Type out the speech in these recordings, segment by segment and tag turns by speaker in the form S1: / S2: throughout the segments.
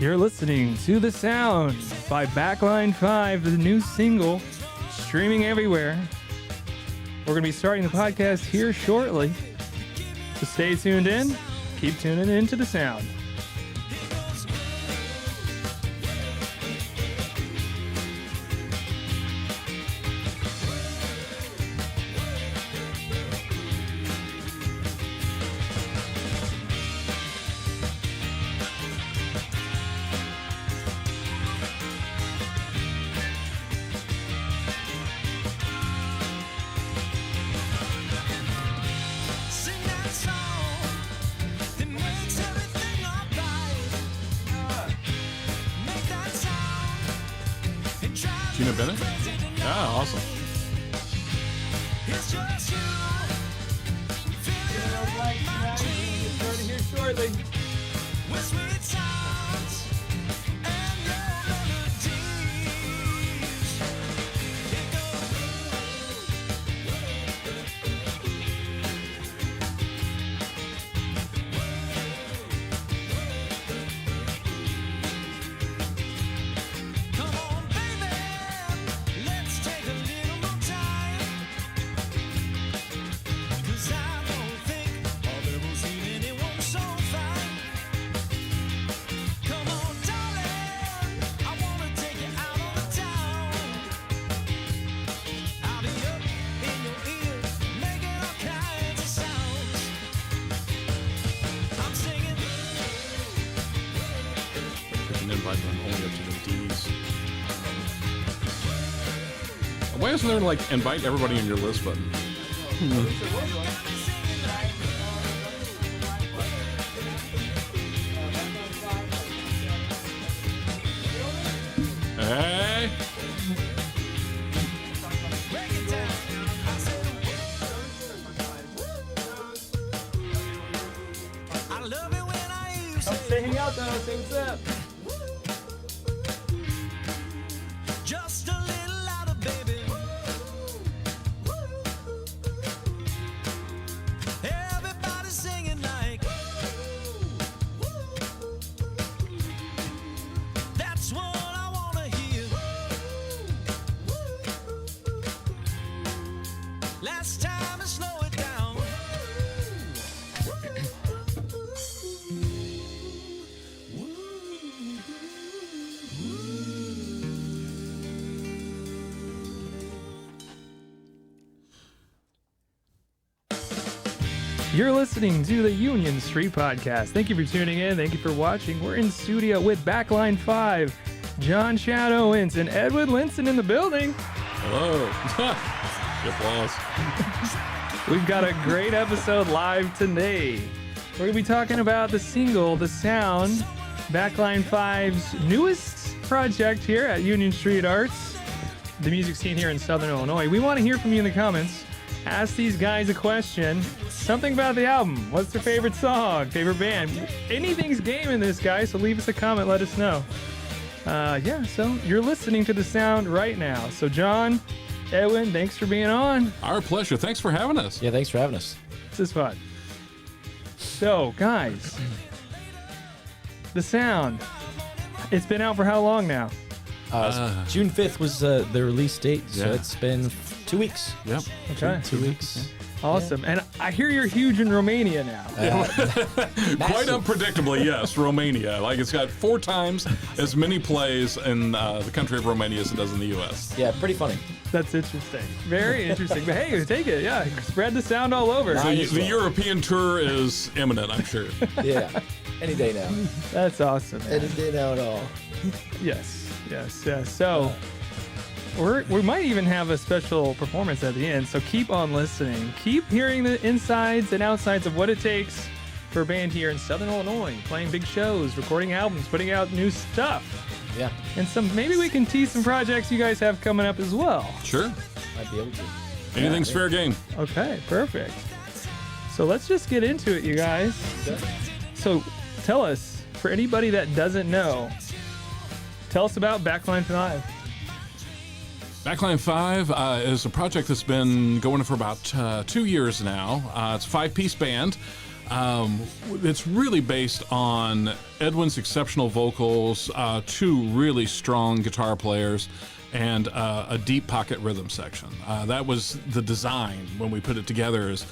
S1: You're listening to The Sound by Backline 5, the new single, streaming everywhere. We're going to be starting the podcast here shortly. So stay tuned in. Keep tuning in to The Sound.
S2: Why isn't there like invite everybody on your list button? Hey!
S1: Come say hang out though, say what's up.
S3: Just a little louder, baby. Everybody singing like. That's what I wanna hear. Last time I slow it down.
S1: You're listening to the Union Street Podcast. Thank you for tuning in. Thank you for watching. We're in studio with Backline 5, John Shadowins, and Edwin Linson in the building.
S2: Hello. Applause.
S1: We've got a great episode live today. We're going to be talking about the single, The Sound, Backline 5's newest project here at Union Street Arts, the music scene here in Southern Illinois. We want to hear from you in the comments. Ask these guys a question. Something about the album. What's their favorite song? Favorite band? Anything's game in this, guys, so leave us a comment. Let us know. So you're listening to The Sound right now. So, John, Edwin, thanks for being on.
S2: Our pleasure. Thanks for having us.
S4: Yeah, thanks for having us.
S1: This is fun. So, guys, The Sound. It's been out for how long now?
S4: June 5th was the release date, so
S2: Yeah.
S4: it's been 2 weeks.
S2: Yep.
S1: Okay.
S4: 2 weeks.
S1: Awesome. And I hear you're huge in Romania now.
S2: Quite unpredictably, yes, Romania. Like, it's got 4 times as many plays in the country of Romania as it does in the U.S.
S4: Yeah, pretty funny.
S1: That's interesting. Very interesting. But hey, take it. Yeah. Spread the sound all over.
S2: The European tour is imminent, I'm sure.
S4: Yeah, any day now.
S1: That's awesome, man.
S4: Any day now at all.
S1: Yes. So we might even have a special performance at the end. So keep on listening. Keep hearing the insides and outsides of what it takes for a band here in Southern Illinois, playing big shows, recording albums, putting out new stuff.
S4: Yeah,
S1: And maybe we can tease some projects you guys have coming up as well.
S2: Sure.
S4: might be able to.
S2: Anything's fair game.
S1: Okay, perfect. So let's just get into it, you guys. So tell us, for anybody that doesn't know, tell us about Backline 5.
S2: Backline 5 is a project that's been going for about 2 years now. It's a 5-piece band. It's really based on Edwin's exceptional vocals, two really strong guitar players, and a deep pocket rhythm section. That was the design when we put it together. Is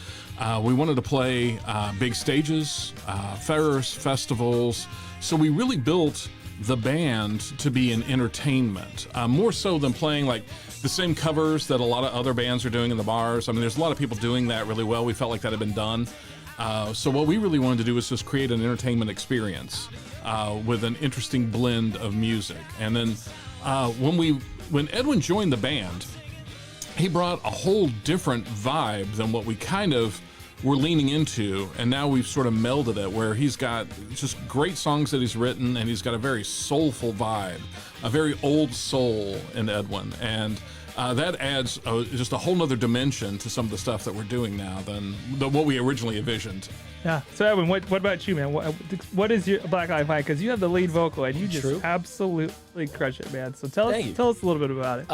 S2: we wanted to play big stages, fairs, festivals. So we really built the band to be an entertainment, more so than playing like the same covers that a lot of other bands are doing in the bars. I mean, there's a lot of people doing that really well. We felt like that had been done. So what we really wanted to do was just create an entertainment experience with an interesting blend of music. And then when Edwin joined the band, he brought a whole different vibe than what we kind of were leaning into, and now we've sort of melded it where he's got just great songs that he's written, and he's got a very soulful vibe, a very old soul in Edwin, and that adds just a whole nother dimension to some of the stuff that we're doing now than what we originally envisioned.
S1: Yeah. So Edwin, what about you, man? What is your Backline Five? Because you have the lead vocal and you just absolutely crush it, man. So tell us a little bit about it.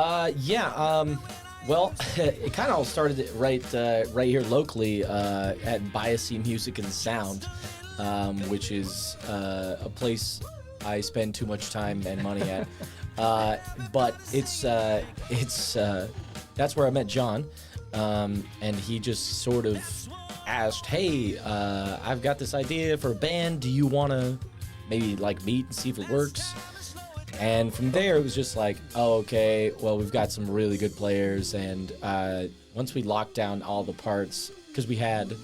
S4: Well, it kind of all started right here locally at Biassy Music and Sound, which is a place I spend too much time and money at. But it's that's where I met John, and he just sort of asked, "Hey, I've got this idea for a band. Do you want to maybe like meet and see if it works?" And from there, it was just like, oh, okay, well, we've got some really good players. And once we locked down all the parts, because we had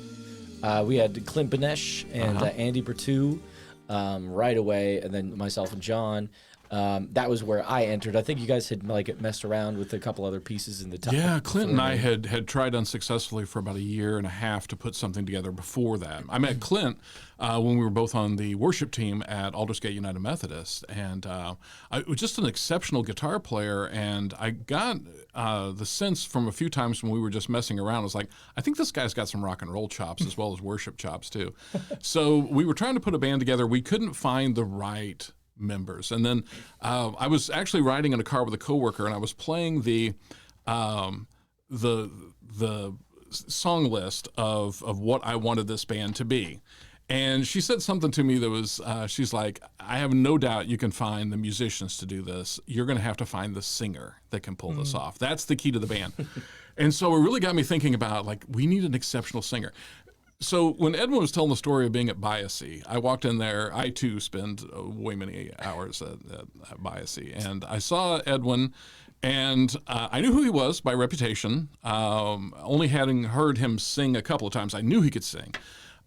S4: Clint Benesh and Andy Bertou right away, and then myself and John. That was where I entered. I think you guys had like messed around with a couple other pieces in the top.
S2: Yeah, Clint and I had tried unsuccessfully for about a year and a half to put something together before that. I met Clint when we were both on the worship team at Aldersgate United Methodist, and I was just an exceptional guitar player. And I got the sense from a few times when we were just messing around, I was like, I think this guy's got some rock and roll chops as well as worship chops too. So we were trying to put a band together. We couldn't find the right members, and then I was actually riding in a car with a coworker, and I was playing the song list of what I wanted this band to be, and she said something to me that was she's like, I have no doubt you can find the musicians to do this. You're going to have to find the singer that can pull this off. That's the key to the band. And so it really got me thinking about, like, we need an exceptional singer. So when Edwin was telling the story of being at Biassy, I walked in there. I, too, spend way many hours at Biassy. And I saw Edwin, and I knew who he was by reputation. Only having heard him sing a couple of times, I knew he could sing.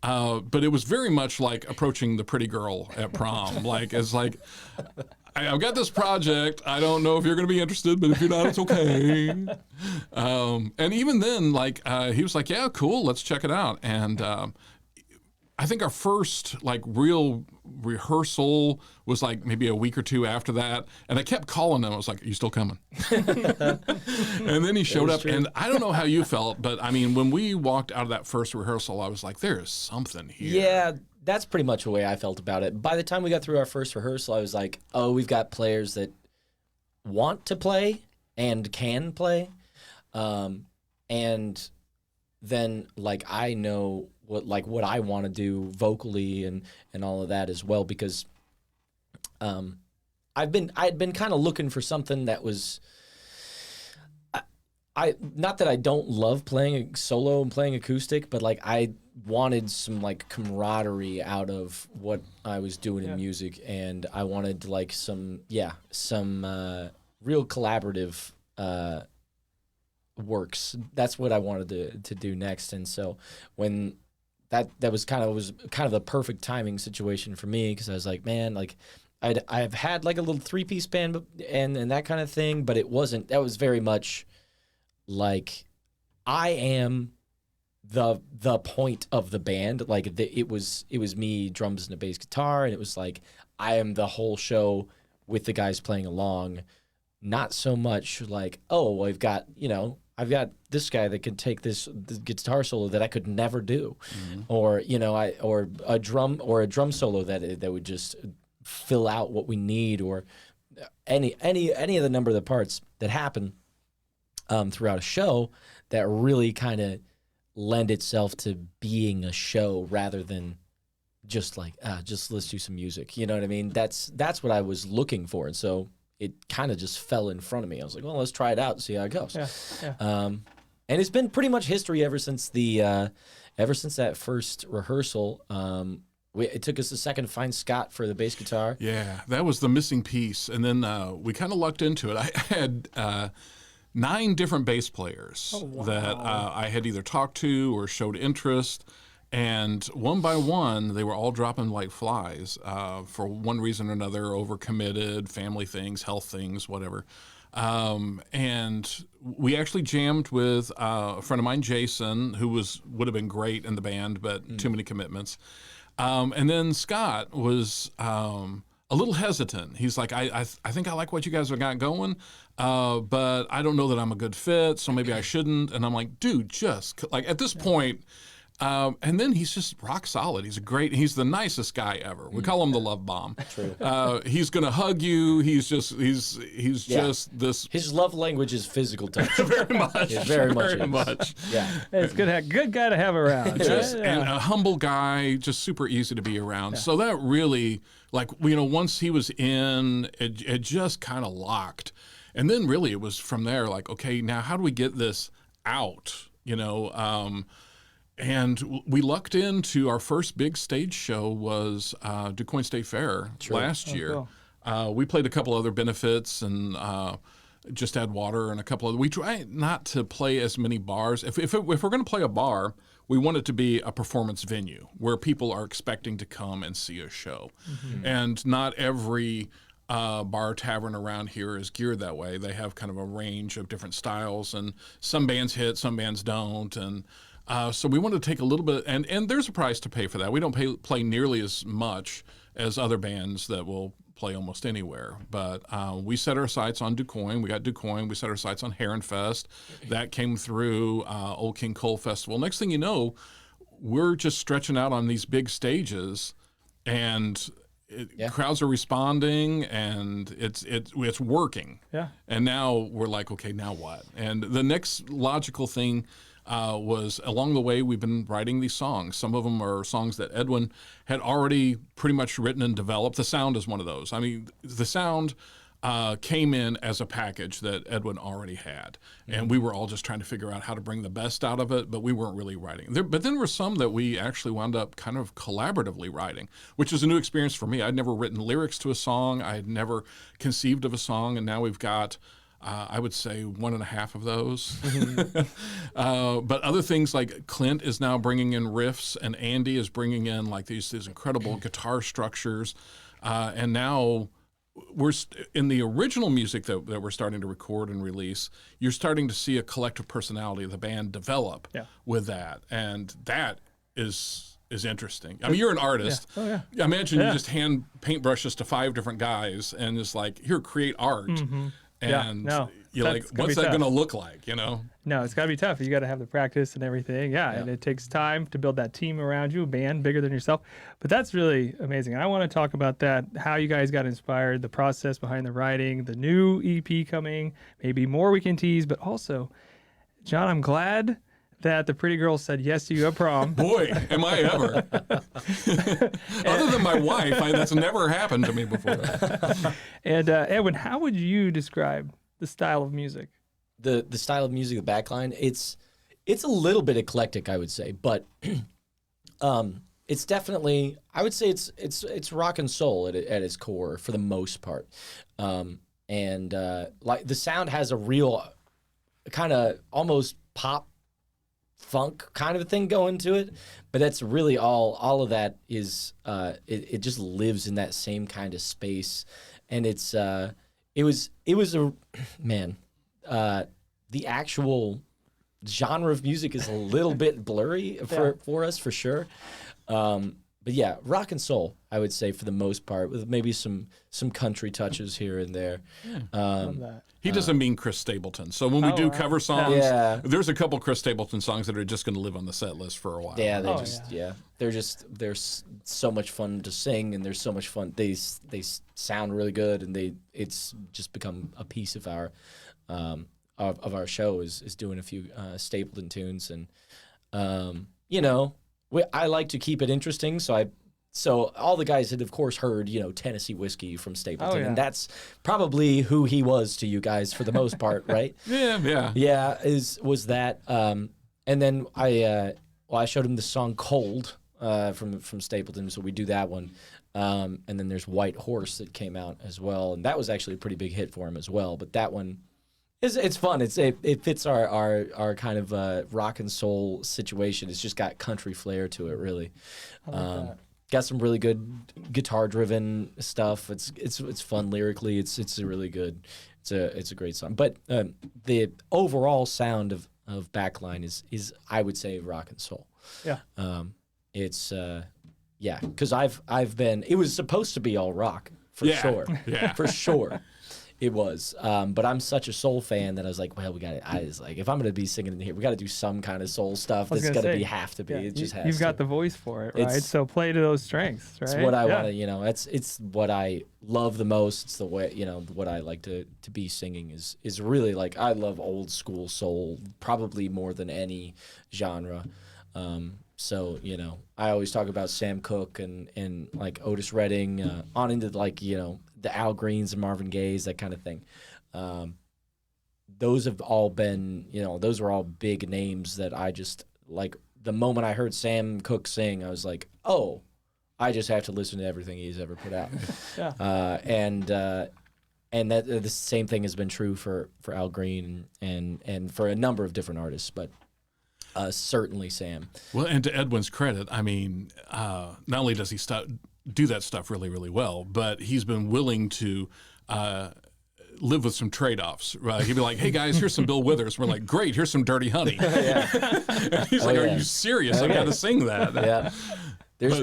S2: But it was very much like approaching the pretty girl at prom. I've got this project. I don't know if you're going to be interested, but if you're not, it's okay. And even then, he was like, yeah, cool, let's check it out. And I think our first, real rehearsal was, maybe a week or two after that. And I kept calling him. I was like, are you still coming? And then he showed up. True. And I don't know how you felt, but, I mean, when we walked out of that first rehearsal, I was like, there is something here.
S4: Yeah. That's pretty much the way I felt about it. By the time we got through our first rehearsal, I was like, oh, we've got players that want to play and can play. And then, I know what I want to do vocally and all of that as well, because I had been kind of looking for something that was... not that I don't love playing solo and playing acoustic, but I wanted some camaraderie out of what I was doing in music, and I wanted some real collaborative works. That's what I wanted to do next, and so when that was kind of the perfect timing situation for me, because I was like, man, I've had a little 3-piece band and that kind of thing, but it wasn't. That was very much I am the point of the band. It was me, drums and a bass guitar, and it was I am the whole show with the guys playing along. Not so much I've got this guy that can take this guitar solo that I could never do, or or a drum solo that would just fill out what we need, or any of the number of the parts that happen throughout a show that really kind of lend itself to being a show rather than just like just let's do some music. You know what I mean? That's what I was looking for, and so it kind of just fell in front of me. I was like, well, let's try it out and see how it goes. And it's been pretty much history ever since that first rehearsal. It took us a second to find Scott for the bass guitar.
S2: Yeah, that was the missing piece. And then we kind of lucked into it. I had 9 different bass players that I had either talked to or showed interest. And one by one, they were all dropping like flies for one reason or another, overcommitted, family things, health things, whatever. And we actually jammed with a friend of mine, Jason, who would have been great in the band, but too many commitments. And then Scott was a little hesitant. He's like, I think I like what you guys have got going, but I don't know that I'm a good fit, so maybe I shouldn't. And I'm like, dude, just like at this point. And then he's just rock solid. He's the nicest guy ever. We call him the love bomb. True. He's gonna hug you. He's just this.
S4: His love language is physical touch.
S2: Very much.
S4: Very
S2: much.
S4: Yeah.
S1: It's good guy to have around.
S2: And a humble guy, just super easy to be around. So that really, like, once he was in, it just kind of locked. And then really it was from there, like, okay, now how do we get this out? And we lucked into our first big stage show was Quoin State Fair last year. Cool. We played a couple other benefits and just Add Water and a couple of. We try not to play as many bars. If we're going to play a bar, we want it to be a performance venue where people are expecting to come and see a show. Mm-hmm. And not every bar tavern around here is geared that way. They have kind of a range of different styles, and some bands hit, some bands don't, and so we wanted to take a little bit, and there's a price to pay for that. We don't play nearly as much as other bands that will play almost anywhere. But we set our sights on Quoin. We got Quoin. We set our sights on Herron Fest. That came through Old King Cole Festival. Next thing you know, we're just stretching out on these big stages, and crowds are responding, and it's working. Yeah. And now we're like, okay, now what? And the next logical thing was along the way, we've been writing these songs. Some of them are songs that Edwin had already pretty much written and developed. The sound is one of those. I mean, the sound came in as a package that Edwin already had. And we were all just trying to figure out how to bring the best out of it, but we weren't really writing. But then there were some that we actually wound up kind of collaboratively writing, which was a new experience for me. I'd never written lyrics to a song. I had never conceived of a song, and now we've got I would say 1.5 of those. But other things like Clint is now bringing in riffs, and Andy is bringing in like these incredible guitar structures. And now we're in the original music that we're starting to record and release, you're starting to see a collective personality of the band develop with that. And that is interesting. I mean, you're an artist. Yeah. Oh, yeah. Imagine you just hand paintbrushes to 5 different guys and just like, here, create art. Mm-hmm. And you're like, what's that going to look like,
S1: No, it's got to be tough. You got to have the practice and everything. Yeah, and it takes time to build that team around you, a band bigger than yourself. But that's really amazing. I want to talk about that, how you guys got inspired, the process behind the writing, the new EP coming, maybe more we can tease. But also, John, I'm glad that the pretty girl said yes to you at prom.
S2: Boy, am I ever. Other than my wife, that's never happened to me before.
S1: And Edwin, how would you describe the style of music?
S4: The style of music, the backline, it's a little bit eclectic, I would say, but it's definitely, I would say it's rock and soul at its core for the most part. And like the sound has a real kind of almost pop funk kind of a thing going to it, but that's really all of that is it just lives in that same kind of space. And it was a man, the actual genre of music is a little bit blurry for us for sure. But yeah, rock and soul, I would say for the most part, with maybe some country touches here and there.
S1: Love that.
S2: He doesn't mean Chris Stapleton. So when we do cover songs, there's a couple Chris Stapleton songs that are just going to live on the set list for a while.
S4: Yeah, they're so much fun to sing, and they're so much fun. They sound really good, and it's just become a piece of our show is doing a few Stapleton tunes, and You know, I like to keep it interesting, so all the guys had, of course, heard, you know, Tennessee whiskey from Stapleton, and that's probably who he was to you guys for the most part, right?
S2: Yeah.
S4: Was that, and then I showed him the song "Cold" from Stapleton, so we do that one, and then there's "White Horse" that came out as well, and that was actually a pretty big hit for him as well. But that one, it's fun. It fits our kind of rock and soul situation. It's just got country flair to it, really.
S1: I like that.
S4: Got some really good guitar-driven stuff. It's fun lyrically. It's a really good. It's a great song. But the overall sound of Backline is I would say rock and soul.
S1: Yeah.
S4: Because I've been. It was supposed to be all rock for sure.
S2: Yeah.
S4: For sure. It was, but I'm such a soul fan that I was like, well, I was like, if I'm gonna be singing in here, we got to do some kind of soul stuff. That's have to be.
S1: Yeah,
S4: It just has.
S1: You've got
S4: to.
S1: the voice for it, right? So play to those strengths, right?
S4: It's what I want to, you know. It's what I love the most. It's the way, you know, what I like to be singing is really like I love old school soul probably more than any genre. So, you know, I always talk about Sam Cooke and like Otis Redding, on into like, you know, the Al Greens and Marvin Gaye's, that kind of thing. Those have all been, you know, those were all big names that I just, like, the moment I heard Sam Cooke sing, I was like, oh, I just have to listen to everything he's ever put out. And that the same thing has been true for Al Green and for a number of different artists, but certainly Sam.
S2: Well, and to Edwin's credit, I mean, not only does he do that stuff really, really well, but he's been willing to live with some trade-offs. Right? He'd be like, "Hey guys, here's some Bill Withers." We're like, "Great, here's some Dirty Honey." And he's like, "Are you serious? I got to sing that."
S4: Yeah. There's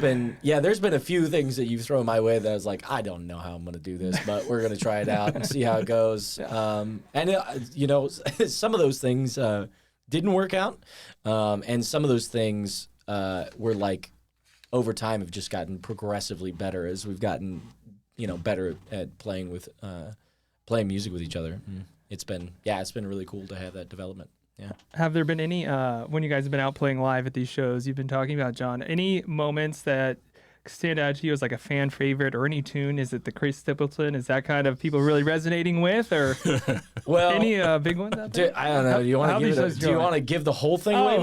S4: been a few things that you've thrown my way that I was like, I don't know how I'm going to do this, but we're going to try it out and see how it goes. You know, some of those things didn't work out, and some of those things were like over time have just gotten progressively better as we've gotten, you know, better at playing music with each other. It's been really cool to have that development. Yeah.
S1: Have there been any, when you guys have been out playing live at these shows you've been talking about, John, any moments that stand out to you as like a fan favorite or any tune? Is it the Chris Stapleton? Is that kind of people really resonating with, or
S4: well,
S1: any big ones out there?
S4: I don't know. Do you want to give the whole thing away?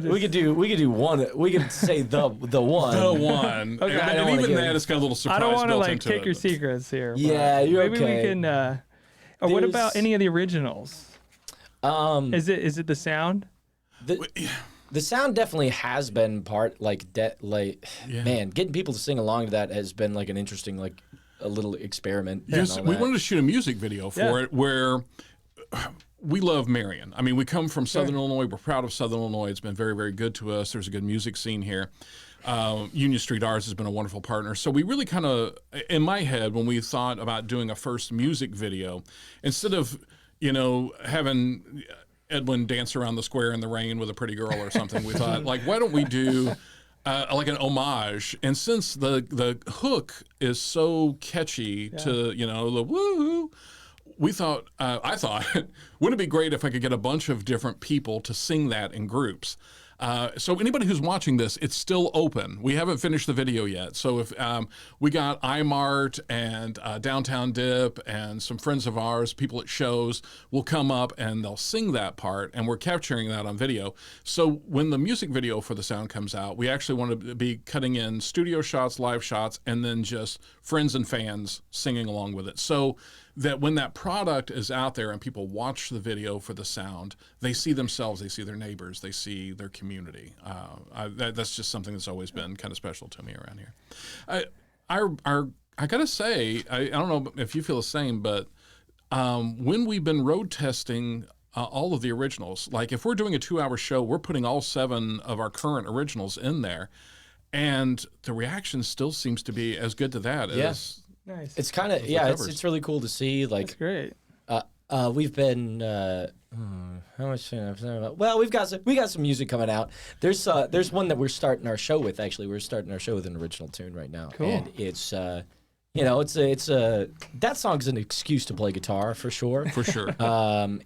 S4: We could do one. We could say the one.
S2: The one.
S1: Okay.
S2: And even that is kind of a little surprise.
S1: I don't want to
S2: built
S1: like
S2: into
S1: take
S2: it,
S1: your
S2: but-
S1: secrets here.
S4: Yeah, you're
S1: maybe
S4: okay.
S1: we can. Or what about any of the originals? Is it the sound?
S4: The sound definitely has been part, man, getting people to sing along to that has been like an interesting, like a little experiment.
S2: Yes, we wanted to shoot a music video for it where we love Marion. I mean, we come from Southern Illinois. We're proud of Southern Illinois. It's been very, very good to us. There's a good music scene here. Union Street Arts has been a wonderful partner. So we really kind of, in my head, when we thought about doing a first music video, instead of, you know, having Edwin dance around the square in the rain with a pretty girl or something, we thought, like, why don't we do like an homage? And since the hook is so catchy to, you know, the woo, we thought, I thought, wouldn't it be great if I could get a bunch of different people to sing that in groups? So anybody who's watching this, it's still open. We haven't finished the video yet. So if we got iMart and Downtown Dip and some friends of ours, people at shows, will come up and they'll sing that part, and we're capturing that on video. So when the music video for the sound comes out, we actually want to be cutting in studio shots, live shots, and then just friends and fans singing along with it. So that when that product is out there and people watch the video for the sound, they see themselves, they see their neighbors, they see their community. That's just something that's always been kind of special to me around here. I gotta say, I don't know if you feel the same, but when we've been road testing all of the originals, like if we're doing a 2-hour show, we're putting all 7 of our current originals in there, and the reaction still seems to be as good to that as...
S1: Nice.
S4: It's kind of it's really cool to see. Like,
S1: that's great.
S4: We've been how much? Well, we got some music coming out. There's one that we're starting our show with. Actually, we're starting our show with an original tune right now.
S1: Cool.
S4: And it's you know, that song's an excuse to play guitar for sure.
S2: For sure.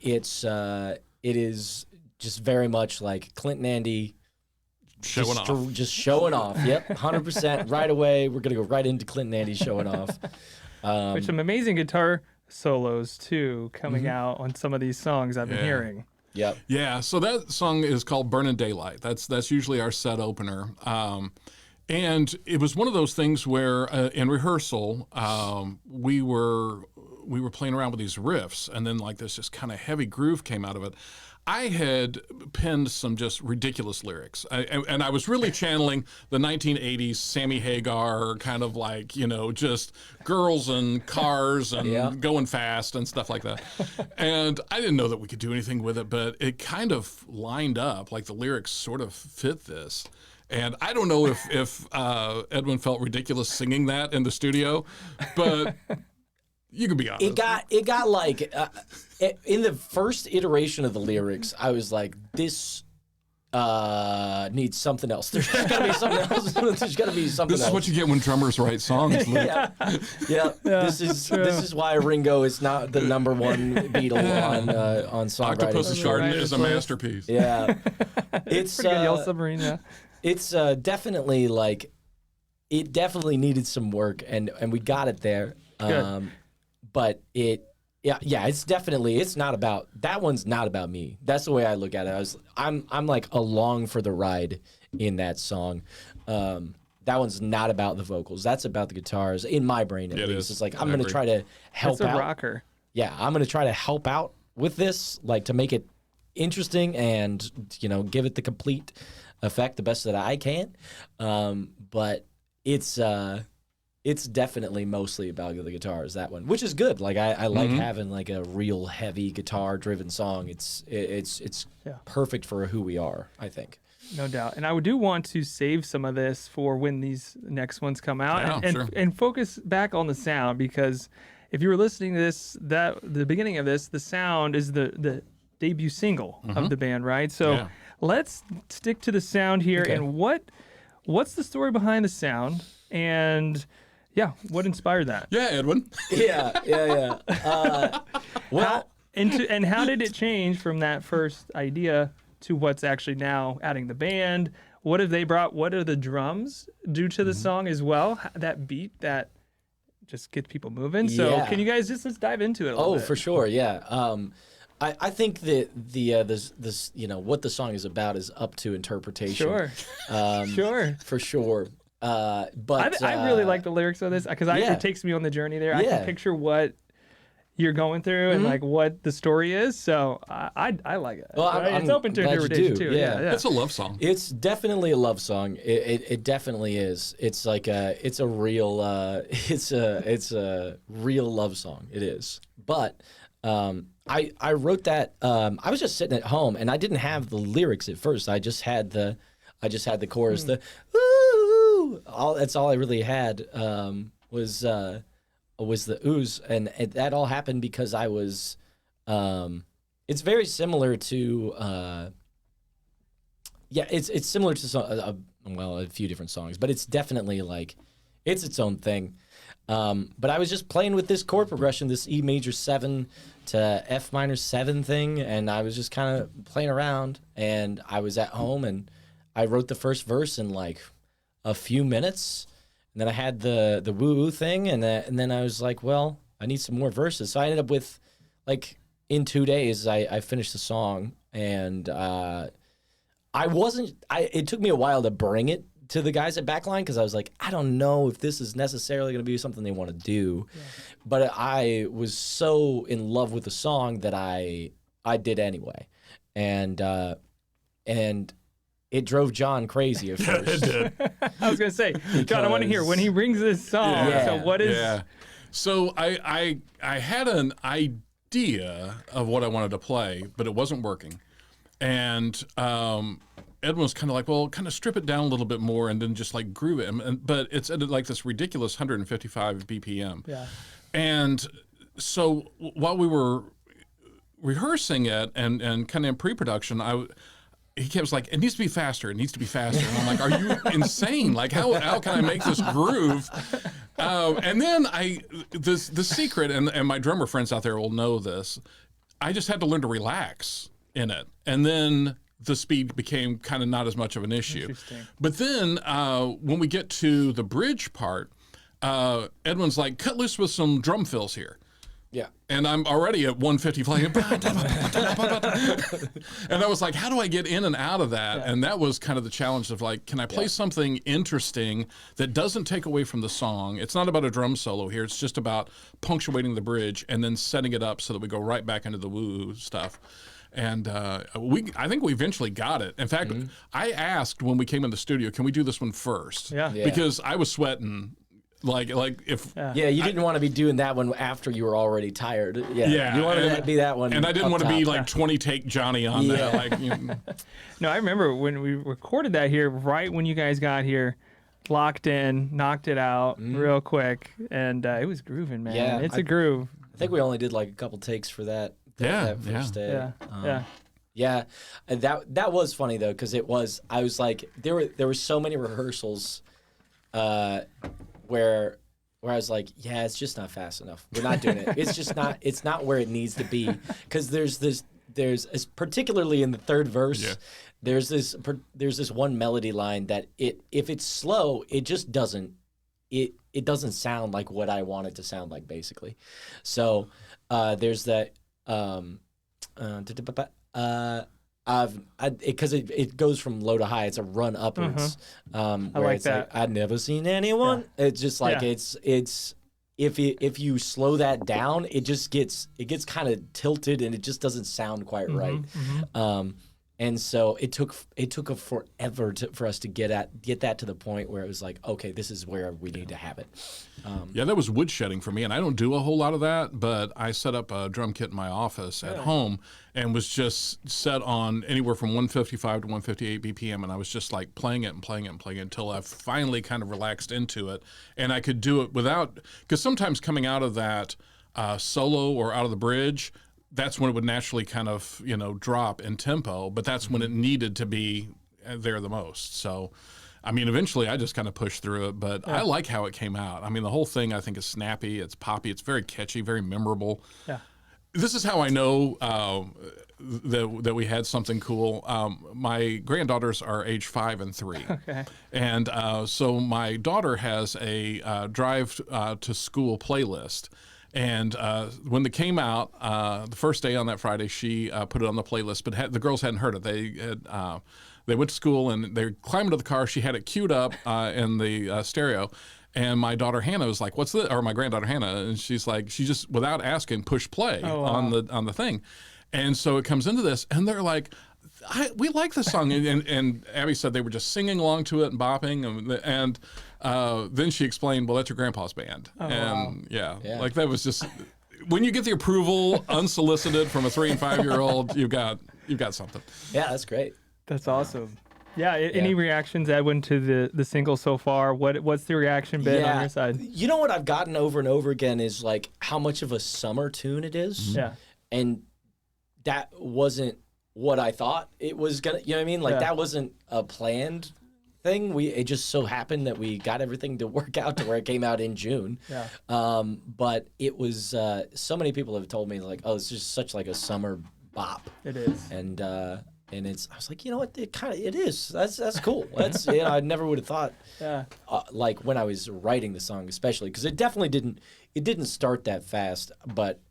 S4: It is just very much like Clint and Andy.
S2: Showing off.
S4: Just showing off. Yep, 100% right away. We're gonna go right into Clint and Andy showing off.
S1: With some amazing guitar solos too coming out on some of these songs I've been hearing.
S4: Yep.
S2: Yeah, so that song is called Burnin Daylight. That's usually our set opener. And it was one of those things where in rehearsal, we were playing around with these riffs, and then like this just kind of heavy groove came out of it. I had penned some just ridiculous lyrics, and I was really channeling the 1980s Sammy Hagar kind of like, you know, just girls and cars and going fast and stuff like that. And I didn't know that we could do anything with it, but it kind of lined up, like the lyrics sort of fit this. And I don't know if Edwin felt ridiculous singing that in the studio, but you can be honest.
S4: It got like in the first iteration of the lyrics, I was like, this needs something else. There's gotta be something else. There's gotta be something else.
S2: This is what you get when drummers write songs. Luke.
S4: Yeah. This is why Ringo is not the number one Beatle on songwriting.
S2: Octopus's Garden is a masterpiece.
S4: Yeah, it's
S1: Pretty good, Yellow Submarine. Yeah.
S4: It's definitely like it definitely needed some work, and we got it there. But it's definitely, it's not about, that one's not about me. That's the way I look at it. I'm like along for the ride in that song. That one's not about the vocals. That's about the guitars in my brain at least. It's like I'm going to try to help out.
S1: It's a rocker.
S4: Yeah, I'm going to try to help out with this, like to make it interesting and, you know, give it the complete effect the best that I can. But it's definitely mostly about the guitars, that one, which is good. Like I like having like a real heavy guitar driven song. It's perfect for who we are, I think.
S1: No doubt. And I do want to save some of this for when these next ones come out and focus back on the sound, because if you were listening to this, the beginning of this, the sound is the debut single of the band, right? So let's stick to the sound here. Okay. And what's the story behind the sound? And what inspired that?
S2: Yeah, Edwin.
S4: Yeah.
S1: And how did it change from that first idea to what's actually now adding the band? What have they brought? What are the drums do to the song as well? That beat that just gets people moving. So can you guys let's dive into it a little bit?
S4: For sure. Yeah. I think that this you know what the song is about is up to interpretation.
S1: Sure.
S4: For sure. But
S1: I really like the lyrics of this because it takes me on the journey there. I can picture what you're going through and like what the story is. So I like it.
S4: Well,
S1: it's open to interpretation too. Yeah.
S2: It's a love song.
S4: It's definitely a love song. It definitely is. It's like it's a real love song. It is. But I wrote that. I was just sitting at home and I didn't have the lyrics at first. I just had the chorus. The that's all I really had was the ooze, and that all happened because I was. It's very similar to. It's similar to a few different songs, but it's definitely like it's its own thing. But I was just playing with this chord progression, this E major 7 to F minor 7 thing, and I was just kind of playing around. And I was at home, and I wrote the first verse in like a few minutes, and then I had the woo thing, and then I was like, well, I need some more verses. So I ended up with like in 2 days, I finished the song, and it took me a while to bring it to the guys at Backline because I was like, I don't know if this is necessarily going to be something they want to do, but I was so in love with the song that I did anyway, and it drove John crazy at first.
S2: It did.
S1: I was gonna say, John, I want to hear when he brings this song. So what is?
S2: Yeah. So I had an idea of what I wanted to play, but it wasn't working, and Edwin was kind of like, well, kind of strip it down a little bit more and then just like groove it. But it's at like this ridiculous 155 BPM.
S1: Yeah.
S2: And so while we were rehearsing it and kind of in pre-production, he kept like, it needs to be faster. It needs to be faster. And I'm like, are you insane? Like, how can I make this groove? And then the secret, and my drummer friends out there will know this, I just had to learn to relax. in it. And then the speed became kind of not as much of an issue.
S1: Interesting.
S2: But then when we get to the bridge part, Edwin's like, cut loose with some drum fills here.
S4: Yeah.
S2: And I'm already at 150 playing. And I was like, how do I get in and out of that?
S1: Yeah.
S2: And that was kind of the challenge of like, can I play something interesting that doesn't take away from the song? It's not about a drum solo here. It's just about punctuating the bridge and then setting it up so that we go right back into the woo stuff. And I think we eventually got it. In fact, I asked when we came in the studio, can we do this one first?
S1: Yeah.
S2: Because I was sweating. Like if
S4: Yeah, you didn't want to be doing that one after you were already tired. Yeah, you wanted to be that one.
S2: And I didn't want to be
S4: top.
S2: like 20 take Johnny on that. Like,
S1: No, I remember when we recorded that here, right when you guys got here, locked in, knocked it out real quick, and it was grooving, man.
S4: Yeah,
S1: It's a groove.
S4: I think we only did like a couple takes for that. That first day.
S1: Yeah.
S4: And that was funny though, because I was like, there were so many rehearsals, where I was like, yeah, it's just not fast enough. We're not doing it. It's not where it needs to be. Because there's particularly in the third verse, there's this one melody line that if it's slow, it just doesn't sound like what I want it to sound like, basically. So there's that because it goes from low to high. It's a run upwards.
S1: I
S4: where
S1: like
S4: it's
S1: that.
S4: like, I've never seen anyone. It's just like it's if you slow that down, it gets kind of tilted and it just doesn't sound quite right. And so it took a forever for us to get that to the point where it was like, okay, this is where we need to have it.
S2: that was woodshedding for me, and I don't do a whole lot of that, but I set up a drum kit in my office at home and was just set on anywhere from 155 to 158 BPM, and I was just like playing it until I finally kind of relaxed into it, and I could do it without, because sometimes coming out of that solo or out of the bridge, that's when it would naturally kind of, drop in tempo, but that's when it needed to be there the most. So, I mean, eventually I just kind of pushed through it, but I like how it came out. I mean, the whole thing I think is snappy, it's poppy, it's very catchy, very memorable.
S1: Yeah.
S2: This is how I know that we had something cool. My granddaughters are age 5 and 3.
S1: Okay.
S2: And so my daughter has a drive to school playlist. And when they came out, the first day on that Friday, she put it on the playlist, but the girls hadn't heard it. They went to school and they climbed into the car. She had it queued up in the stereo. And my daughter Hannah was like, "What's this?" Or my granddaughter Hannah, and she's like, she just without asking pushed play on the thing. And so it comes into this, and they're like, we like this song. And Abby said they were just singing along to it and bopping. And then she explained, well, that's your grandpa's band. Like that was just, when you get the approval unsolicited from a 3 and 5 year old, you've got something.
S4: Yeah, that's great.
S1: That's awesome. Yeah. Any reactions, Edwin, to the single so far? What's the reaction been on your side?
S4: You know what I've gotten over and over again is like how much of a summer tune it is.
S1: Yeah.
S4: And that wasn't what I thought it was gonna. You know what I mean? Like that wasn't a planned thing. It just so happened that we got everything to work out to where it came out in June. Yeah. But it was so many people have told me like, oh, it's just such like a summer bop.
S1: It is.
S4: And it's, I was like, you know what? It is. That's cool. That's I never would have thought. Yeah. Like when I was writing the song, especially because it definitely didn't start that fast. But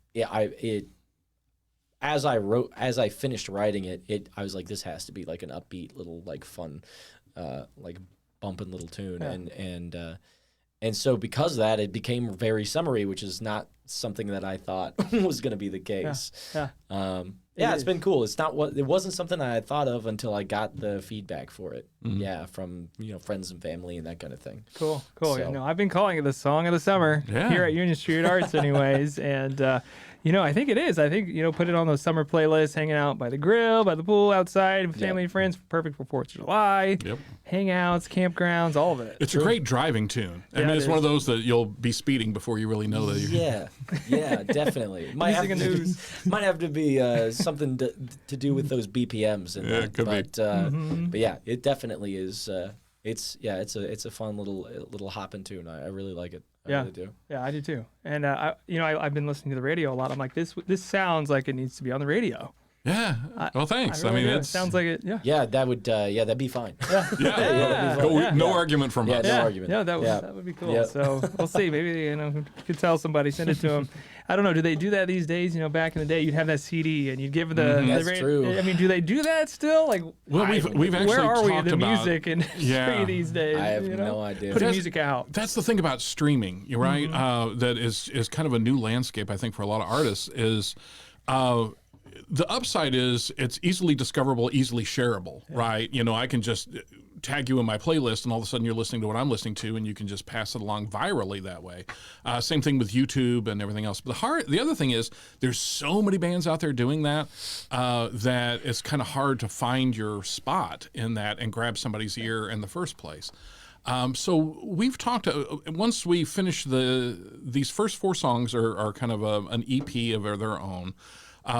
S4: as I finished writing it, I was like, this has to be like an upbeat little like fun, like bumping little tune. Yeah. And so because of that, it became very summery, which is not something that I thought was going to be the case. Yeah. It's been cool. It wasn't something I had thought of until I got the feedback for it. Mm-hmm. Yeah, from friends and family and that kind of thing.
S1: Cool. So, I've been calling it the song of the summer here at Union Street Arts, anyways, and I think it is. I think put it on those summer playlists, hanging out by the grill, by the pool, outside with family and friends, perfect for 4th of July. Yep. Hangouts, campgrounds, all of it.
S2: It's a great driving tune. I mean, it's one of those that you'll be speeding before you really know that you're...
S4: Yeah, definitely. Might have to be something to do with those BPMs. And
S2: it could be.
S4: But yeah, it definitely is. It's a fun little hopping tune. I really like it. I really do.
S1: Yeah, I do too. And I've been listening to the radio a lot. I'm like, this sounds like it needs to be on the radio.
S2: Yeah. Well, thanks. I
S1: really
S2: mean,
S1: do.
S2: it
S1: Sounds like it. Yeah.
S4: Yeah, that would. That'd be fine.
S2: yeah. No argument from
S4: Yeah,
S2: us.
S4: no argument.
S1: Yeah, that
S4: Yeah.
S1: that would be cool.
S4: Yeah.
S1: So we'll see. Maybe you could tell somebody, send it to them. I don't know. Do they do that these days? Back in the day, you'd have that CD and you'd give the.
S4: That's true.
S1: I mean, do they do that still? Like,
S2: Well, we've actually
S1: where are we in
S2: talked
S1: the
S2: about
S1: music industry these days?
S4: I have no idea.
S1: Putting music out.
S2: That's the thing about streaming, you're right? That is kind of a new landscape, I think, for a lot of artists. Is the upside is it's easily discoverable, easily shareable, right? I can just tag you in my playlist, and all of a sudden you're listening to what I'm listening to, and you can just pass it along virally that way. Same thing with YouTube and everything else. But the other thing is there's so many bands out there doing that that it's kind of hard to find your spot in that and grab somebody's ear in the first place. So we've talked. Once we finish these first 4 songs are kind of an EP of their own.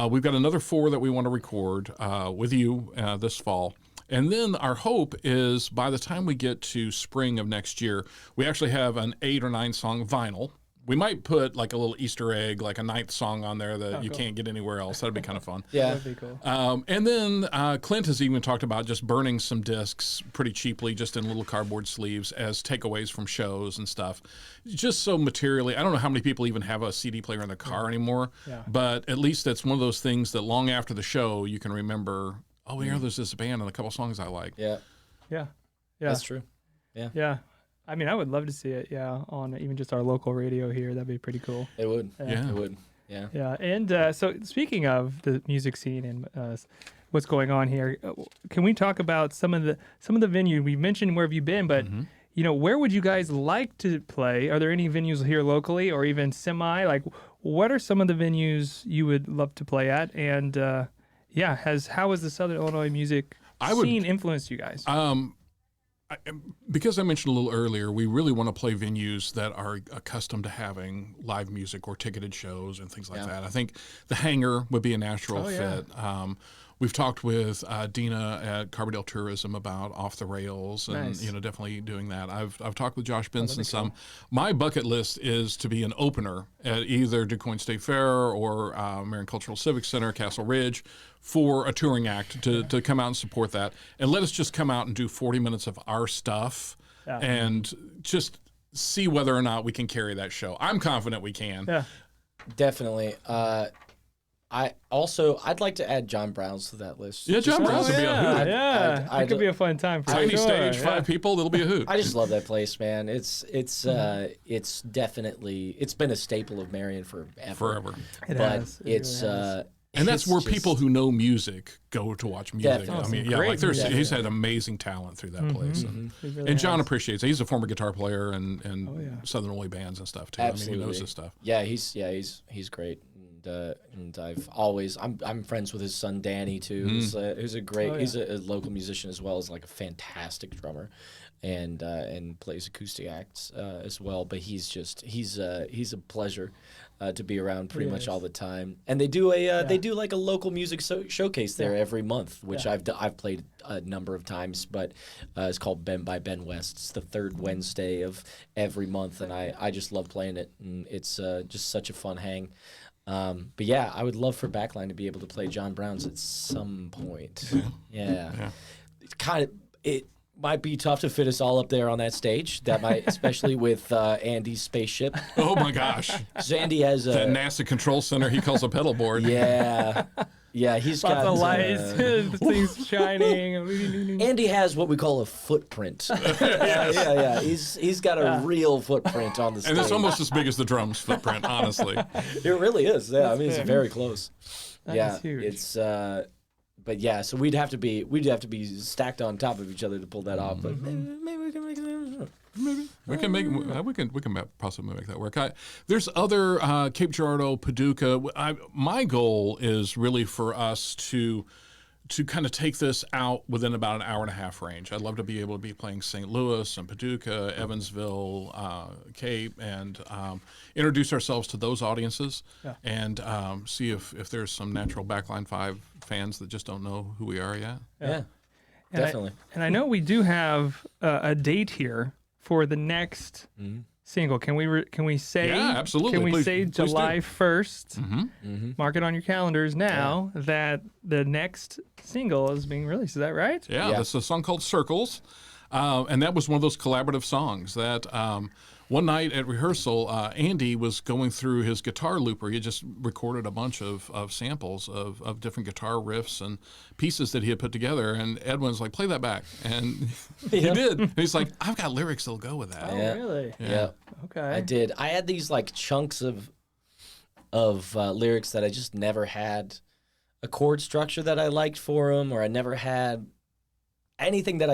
S2: We've got another 4 that we want to record with you this fall. And then our hope is by the time we get to spring of next year, we actually have an 8 or 9 song vinyl. We might put like a little Easter egg, like a 9th song on there that you can't get anywhere else. That'd be kind of fun.
S4: Yeah.
S1: That'd be cool.
S2: And then Clint has even talked about just burning some discs pretty cheaply, just in little cardboard sleeves as takeaways from shows and stuff. Just so materially, I don't know how many people even have a CD player in their car anymore, but at least it's one of those things that long after the show, you can remember, oh, yeah, there's this band and a couple songs I like.
S4: Yeah.
S1: Yeah.
S4: That's true.
S1: Yeah. I mean, I would love to see it, on even just our local radio here. That'd be pretty cool.
S4: It would.
S2: Yeah.
S4: It would. Yeah.
S1: Yeah, and so speaking of the music scene and what's going on here, can we talk about some of the venue we mentioned? Where have you been? But where would you guys like to play? Are there any venues here locally or even semi? Like, what are some of the venues you would love to play at? And how has the Southern Illinois music scene influenced you guys?
S2: Because I mentioned a little earlier, we really want to play venues that are accustomed to having live music or ticketed shows and things like that. I think the Hangar would be a natural fit. We've talked with Dina at Carbondale Tourism about Off the Rails and definitely doing that. I've talked with Josh Benson some. My bucket list is to be an opener at either Quoin State Fair or Marion Cultural Civic Center, Castle Ridge, for a touring act to come out and support that. And let us just come out and do 40 minutes of our stuff and just see whether or not we can carry that show. I'm confident we can.
S1: Yeah.
S4: Definitely. I'd like to add John Brown's to that list.
S2: Yeah, John Brown's would be a hoot.
S1: It could be a fun time. For
S2: Tiny
S1: sure.
S2: stage, 5 people, it'll be a hoot.
S4: I just love that place, man. It's definitely been a staple of Marion forever.
S1: It
S4: But
S1: has. It
S4: it's
S1: really has.
S2: And that's
S4: it's
S2: where
S4: just-
S2: people who know music go to watch music.
S4: Definitely.
S2: I mean,
S1: Great music.
S2: he's had amazing talent through that place.
S1: He really
S2: And John
S1: has.
S2: appreciates it. He's a former guitar player and Southern Illinois bands and stuff too.
S4: Absolutely.
S2: I mean, he knows his stuff.
S4: Yeah, he's great. And I'm friends with his son Danny too. Who's a great. He's a local musician as well as like a fantastic drummer, and plays acoustic acts as well. But he's a pleasure to be around pretty much all the time. And they do they do like a local music showcase there every month, which I've played a number of times. But it's called Ben by Ben West. It's the 3rd Wednesday of every month, and I just love playing it. And it's just such a fun hang. But yeah, I would love for Backline to be able to play John Brown's at some point. Yeah. It might be tough to fit us all up there on that stage. That might, especially with Andy's spaceship.
S2: Oh my gosh.
S4: So Andy has
S2: That NASA control center he calls a pedal board.
S4: Yeah, he's
S1: Lots
S4: got
S1: of lights, the things shining.
S4: Andy has what we call a footprint. Yeah. He's got a real footprint on the stage.
S2: And it's almost as big as the drums footprint, honestly.
S4: It really is. Yeah, I mean it's very close.
S1: That is huge.
S4: It's but yeah, so we'd have to be stacked on top of each other to pull that off. But maybe we can make it.
S2: Maybe we can possibly make that work. There's other Cape Girardeau, Paducah. My goal is really for us to kind of take this out within about an hour and a half range. I'd love to be able to be playing St. Louis and Paducah, Evansville, Cape, and introduce ourselves to those audiences and see if there's some natural Backline 5 fans that just don't know who we are yet.
S4: Yeah, definitely.
S1: And I know we do have a date here for the next single. Can we say?
S2: Yeah, absolutely.
S1: Can we
S2: Please-
S1: say
S2: please do.
S1: July 1st?
S2: Mm-hmm.
S1: Mark it on your calendars now that the next single is being released. Is that right?
S2: Yeah,
S4: Yeah.
S2: this is a song called Circles. And that was one of those collaborative songs that one night at rehearsal, Andy was going through his guitar looper. He had just recorded a bunch of samples of different guitar riffs and pieces that he had put together. And Edwin's like, play that back. And he did. And he's like, I've got lyrics that'll go with that.
S1: Oh,
S4: Yeah.
S1: really?
S4: Yeah.
S1: Okay.
S4: I did. I had these like chunks of lyrics that I just never had a chord structure that I liked for them, or I never had anything that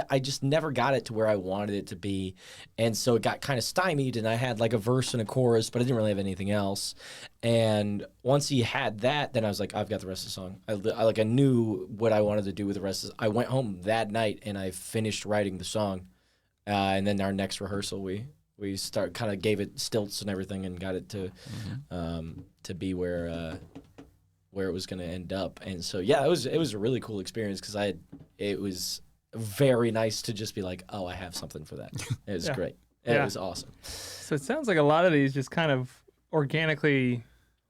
S4: I just never got it to where I wanted it to be. And so it got kind of stymied, and I had like a verse and a chorus, but I didn't really have anything else. And once he had that, then I was like, I've got the rest of the song. I knew what I wanted to do with the rest of I went home that night and I finished writing the song. And then our next rehearsal, we kind of gave it stilts and everything and got it to be where it was going to end up. And so, yeah, it was a really cool experience because it was very nice to just be like, oh, I have something for that. It was great. It was awesome.
S1: So it sounds like a lot of these just kind of organically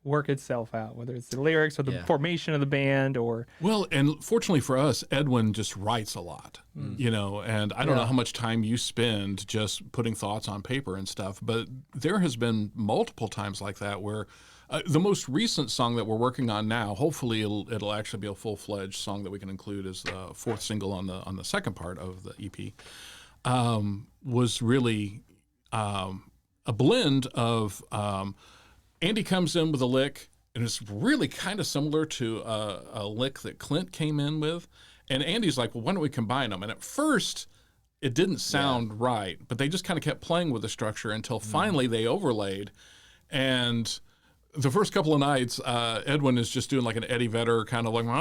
S1: work itself out, whether it's the lyrics or the formation of the band or.
S2: Well, and fortunately for us, Edwin just writes a lot, you know, and I don't know how much time you spend just putting thoughts on paper and stuff, but there has been multiple times like that where the most recent song that we're working on now, hopefully it'll actually be a full-fledged song that we can include as the fourth single on the second part of the EP, was really a blend of Andy comes in with a lick, and it's really kind of similar to a lick that Clint came in with, and Andy's like, well, why don't we combine them? And at first, it didn't sound right, but they just kind of kept playing with the structure until finally they overlaid, and the first couple of nights, Edwin is just doing like an Eddie Vedder kind of like thing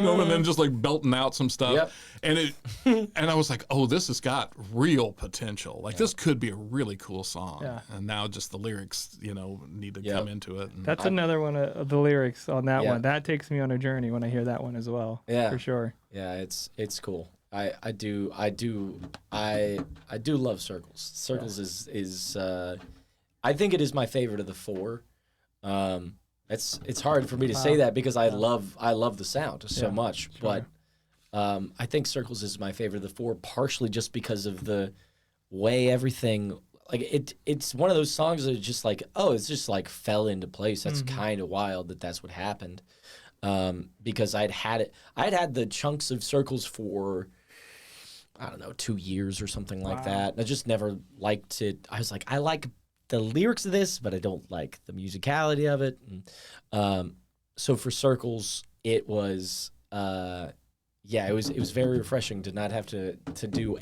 S2: over, and then just like belting out some stuff.
S4: Yep.
S2: And I was like, oh, this has got real potential. Like this could be a really cool song.
S1: Yeah.
S2: And now just the lyrics, you know, need to come into it. And
S1: That's another one of the lyrics on that
S4: Yeah.
S1: one. That takes me on a journey when I hear that one as well.
S4: Yeah.
S1: For sure.
S4: Yeah, it's cool. I do love Circles. Circles is I think it is my favorite of the four. It's hard for me to say that because I love the sound so much, but I think Circles is my favorite of the four, partially just because of the way everything like it's one of those songs that just like, oh, it's just like fell into place. That's kind of wild that's what happened. Because I'd had the chunks of Circles for I don't know 2 years or something like that. And I just never liked it. I was like, I like the lyrics of this, but I don't like the musicality of it. And, so for Circles, it was it was very refreshing to not have to do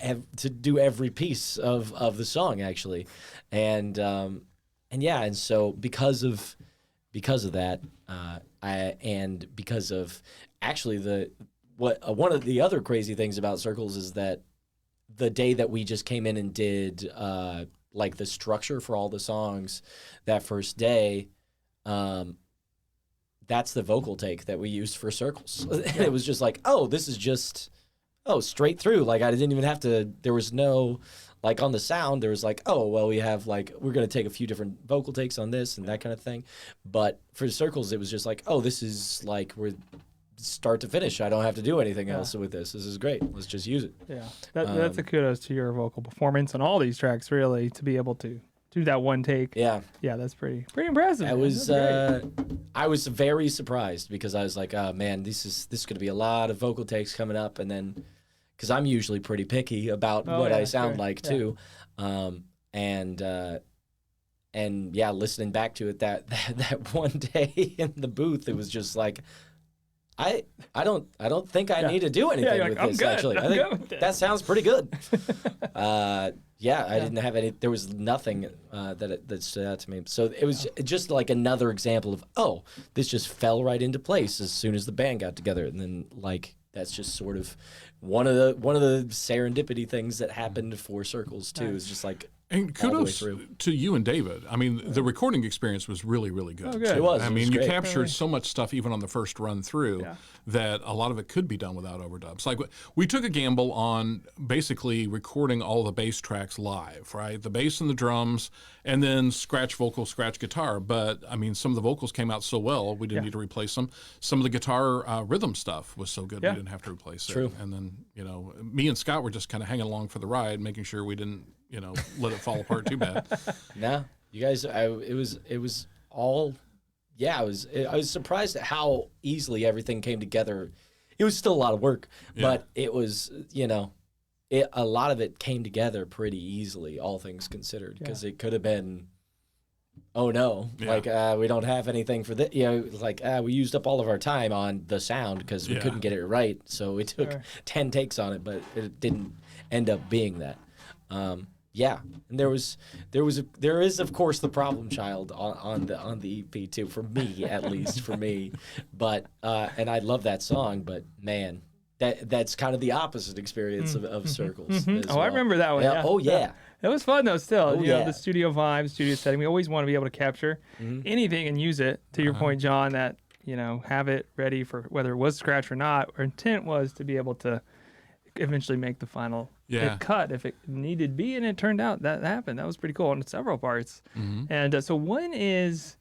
S4: every piece of the song actually, and so because of that, and because of actually one of the other crazy things about Circles is that the day that we just came in and did like the structure for all the songs that first day, that's the vocal take that we used for Circles. And it was just like, oh, this is just straight through. Like I didn't even have to, there was no, like on the sound, there was like, oh, well, we have like, we're going to take a few different vocal takes on this and that kind of thing. But for Circles, it was just like, oh, this is like, we're start to finish. I don't have to do anything else with this. This is great. Let's just use it.
S1: Yeah. That's a kudos to your vocal performance on all these tracks, really, to be able to do that one take.
S4: Yeah.
S1: Yeah, that's pretty impressive.
S4: I was very surprised because I was like, oh man, this is going to be a lot of vocal takes coming up, and then because I'm usually pretty picky about what I sound like too, and listening back to it that one day in the booth, it was just like, I don't think I need to do anything
S1: like,
S4: with
S1: I'm
S4: this
S1: good.
S4: actually. I think that sounds pretty good. I didn't have any. There was nothing that stood out to me. So it was just like another example of, oh, this just fell right into place as soon as the band got together, and then like that's just sort of one of the serendipity things that happened for Circles too. Is just like
S2: And
S4: all the way
S2: kudos
S4: through.
S2: to you and David. I mean, the recording experience was really, really good.
S1: Oh, good.
S4: It was.
S2: I
S4: It
S2: mean,
S4: was
S2: you
S4: great.
S2: captured so much stuff even on the first run through that a lot of it could be done without overdubs. Like we took a gamble on basically recording all the bass tracks live, right? The bass and the drums, and then scratch vocal, scratch guitar. But I mean, some of the vocals came out so well, we didn't need to replace them. Some of the guitar rhythm stuff was so good, we didn't have to replace it. And then, you know, me and Scott were just kind of hanging along for the ride, making sure we didn't, you know, let it fall apart too bad.
S4: No, you guys, it was all, yeah, I was surprised at how easily everything came together. It was still a lot of work, but it was, you know, a lot of it came together pretty easily, all things considered, because it could have been, oh no, like we don't have anything for this. You know, like we used up all of our time on the sound because we couldn't get it right, so we took 10 takes on it, but it didn't end up being that. Yeah, and there is of course the problem child on the EP too, for me at least, for me, but and I love that song, but man, that's kind of the opposite experience of Circles. as
S1: I
S4: well.
S1: remember that one. Yeah.
S4: Oh yeah.
S1: It was fun though. Still, you know,
S4: yeah.
S1: the studio vibe, studio setting. We always want to be able to capture anything and use it. To your point, John, that you know, have it ready for whether it was scratch or not. Our intent was to be able to eventually make the final cut if it needed to be, and it turned out that happened. That was pretty cool on several parts. And so when is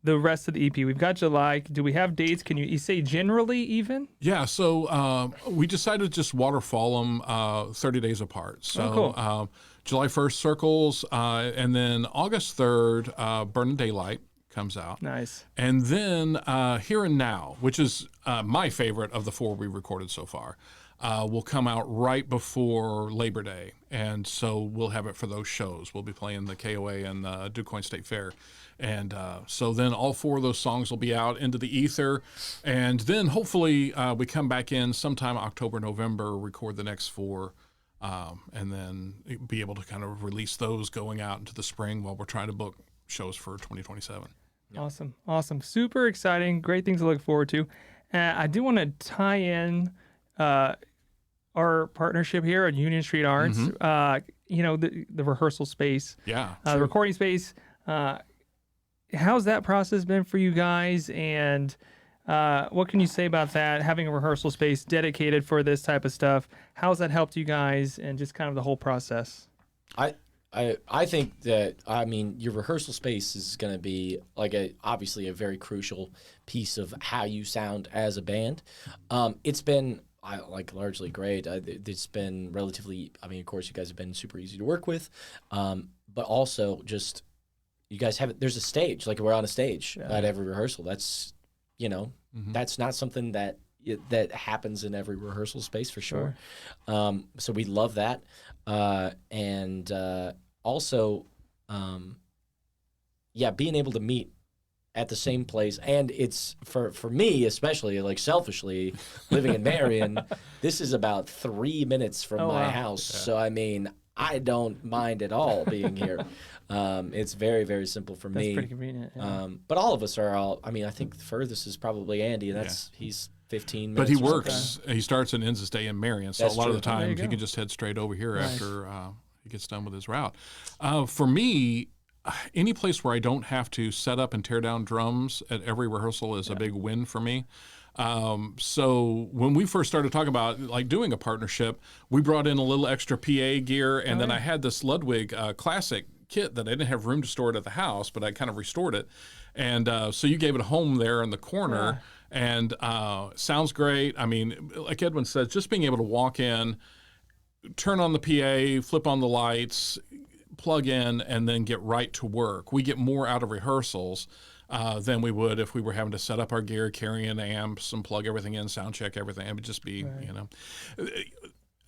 S1: the rest of the EP? We've got July. Do we have dates? Can you say generally even?
S2: Yeah, so we decided to just waterfall them 30 days apart. So July 1st, Circles, and then August 3rd, Burnin Daylight comes out.
S1: Nice.
S2: And then Here and Now, which is my favorite of the 4 we recorded so far, will come out right before Labor Day. And so we'll have it for those shows. We'll be playing the KOA and the Quoin State Fair. And so then all 4 of those songs will be out into the ether. And then hopefully we come back in sometime October, November, record the next 4, and then be able to kind of release those going out into the spring while we're trying to book shows for 2027.
S1: Awesome. Super exciting. Great things to look forward to. I do want to tie in our partnership here at Union Street Arts. You know, the rehearsal space.
S2: Yeah.
S1: The recording space. How's that process been for you guys? And what can you say about that? Having a rehearsal space dedicated for this type of stuff. How's that helped you guys and just kind of the whole process?
S4: I think that, I mean, your rehearsal space is going to be like obviously a very crucial piece of how you sound as a band. It's been largely great. It's been relatively, I mean, of course you guys have been super easy to work with, but also just you guys have, there's a stage, like we're on a stage at every rehearsal. That's, you know, that's not something that happens in every rehearsal space for sure. So we love that. And also, being able to meet at the same place. And it's for me, especially like selfishly living in Marion, this is about 3 minutes from my house. Yeah. So, I mean, I don't mind at all being here. It's very, very simple for me.
S1: That's pretty convenient. Yeah.
S4: But all of us are I mean, I think the furthest is probably Andy, and he's 15 minutes.
S2: But he works. He starts and ends his day in Marion, so
S4: That's
S2: a lot
S4: true.
S2: of the time he can just head straight over here after he gets done with his route. For me, any place where I don't have to set up and tear down drums at every rehearsal is a big win for me. So when we first started talking about like doing a partnership, we brought in a little extra PA gear, and then I had this Ludwig classic kit that I didn't have room to store it at the house, but I kind of restored it. And so you gave it a home there in the corner, and sounds great. I mean, like Edwin said, just being able to walk in, turn on the PA, flip on the lights, plug in, and then get right to work. We get more out of rehearsals than we would if we were having to set up our gear, carry in amps, and plug everything in, sound check everything. It would just be, you know.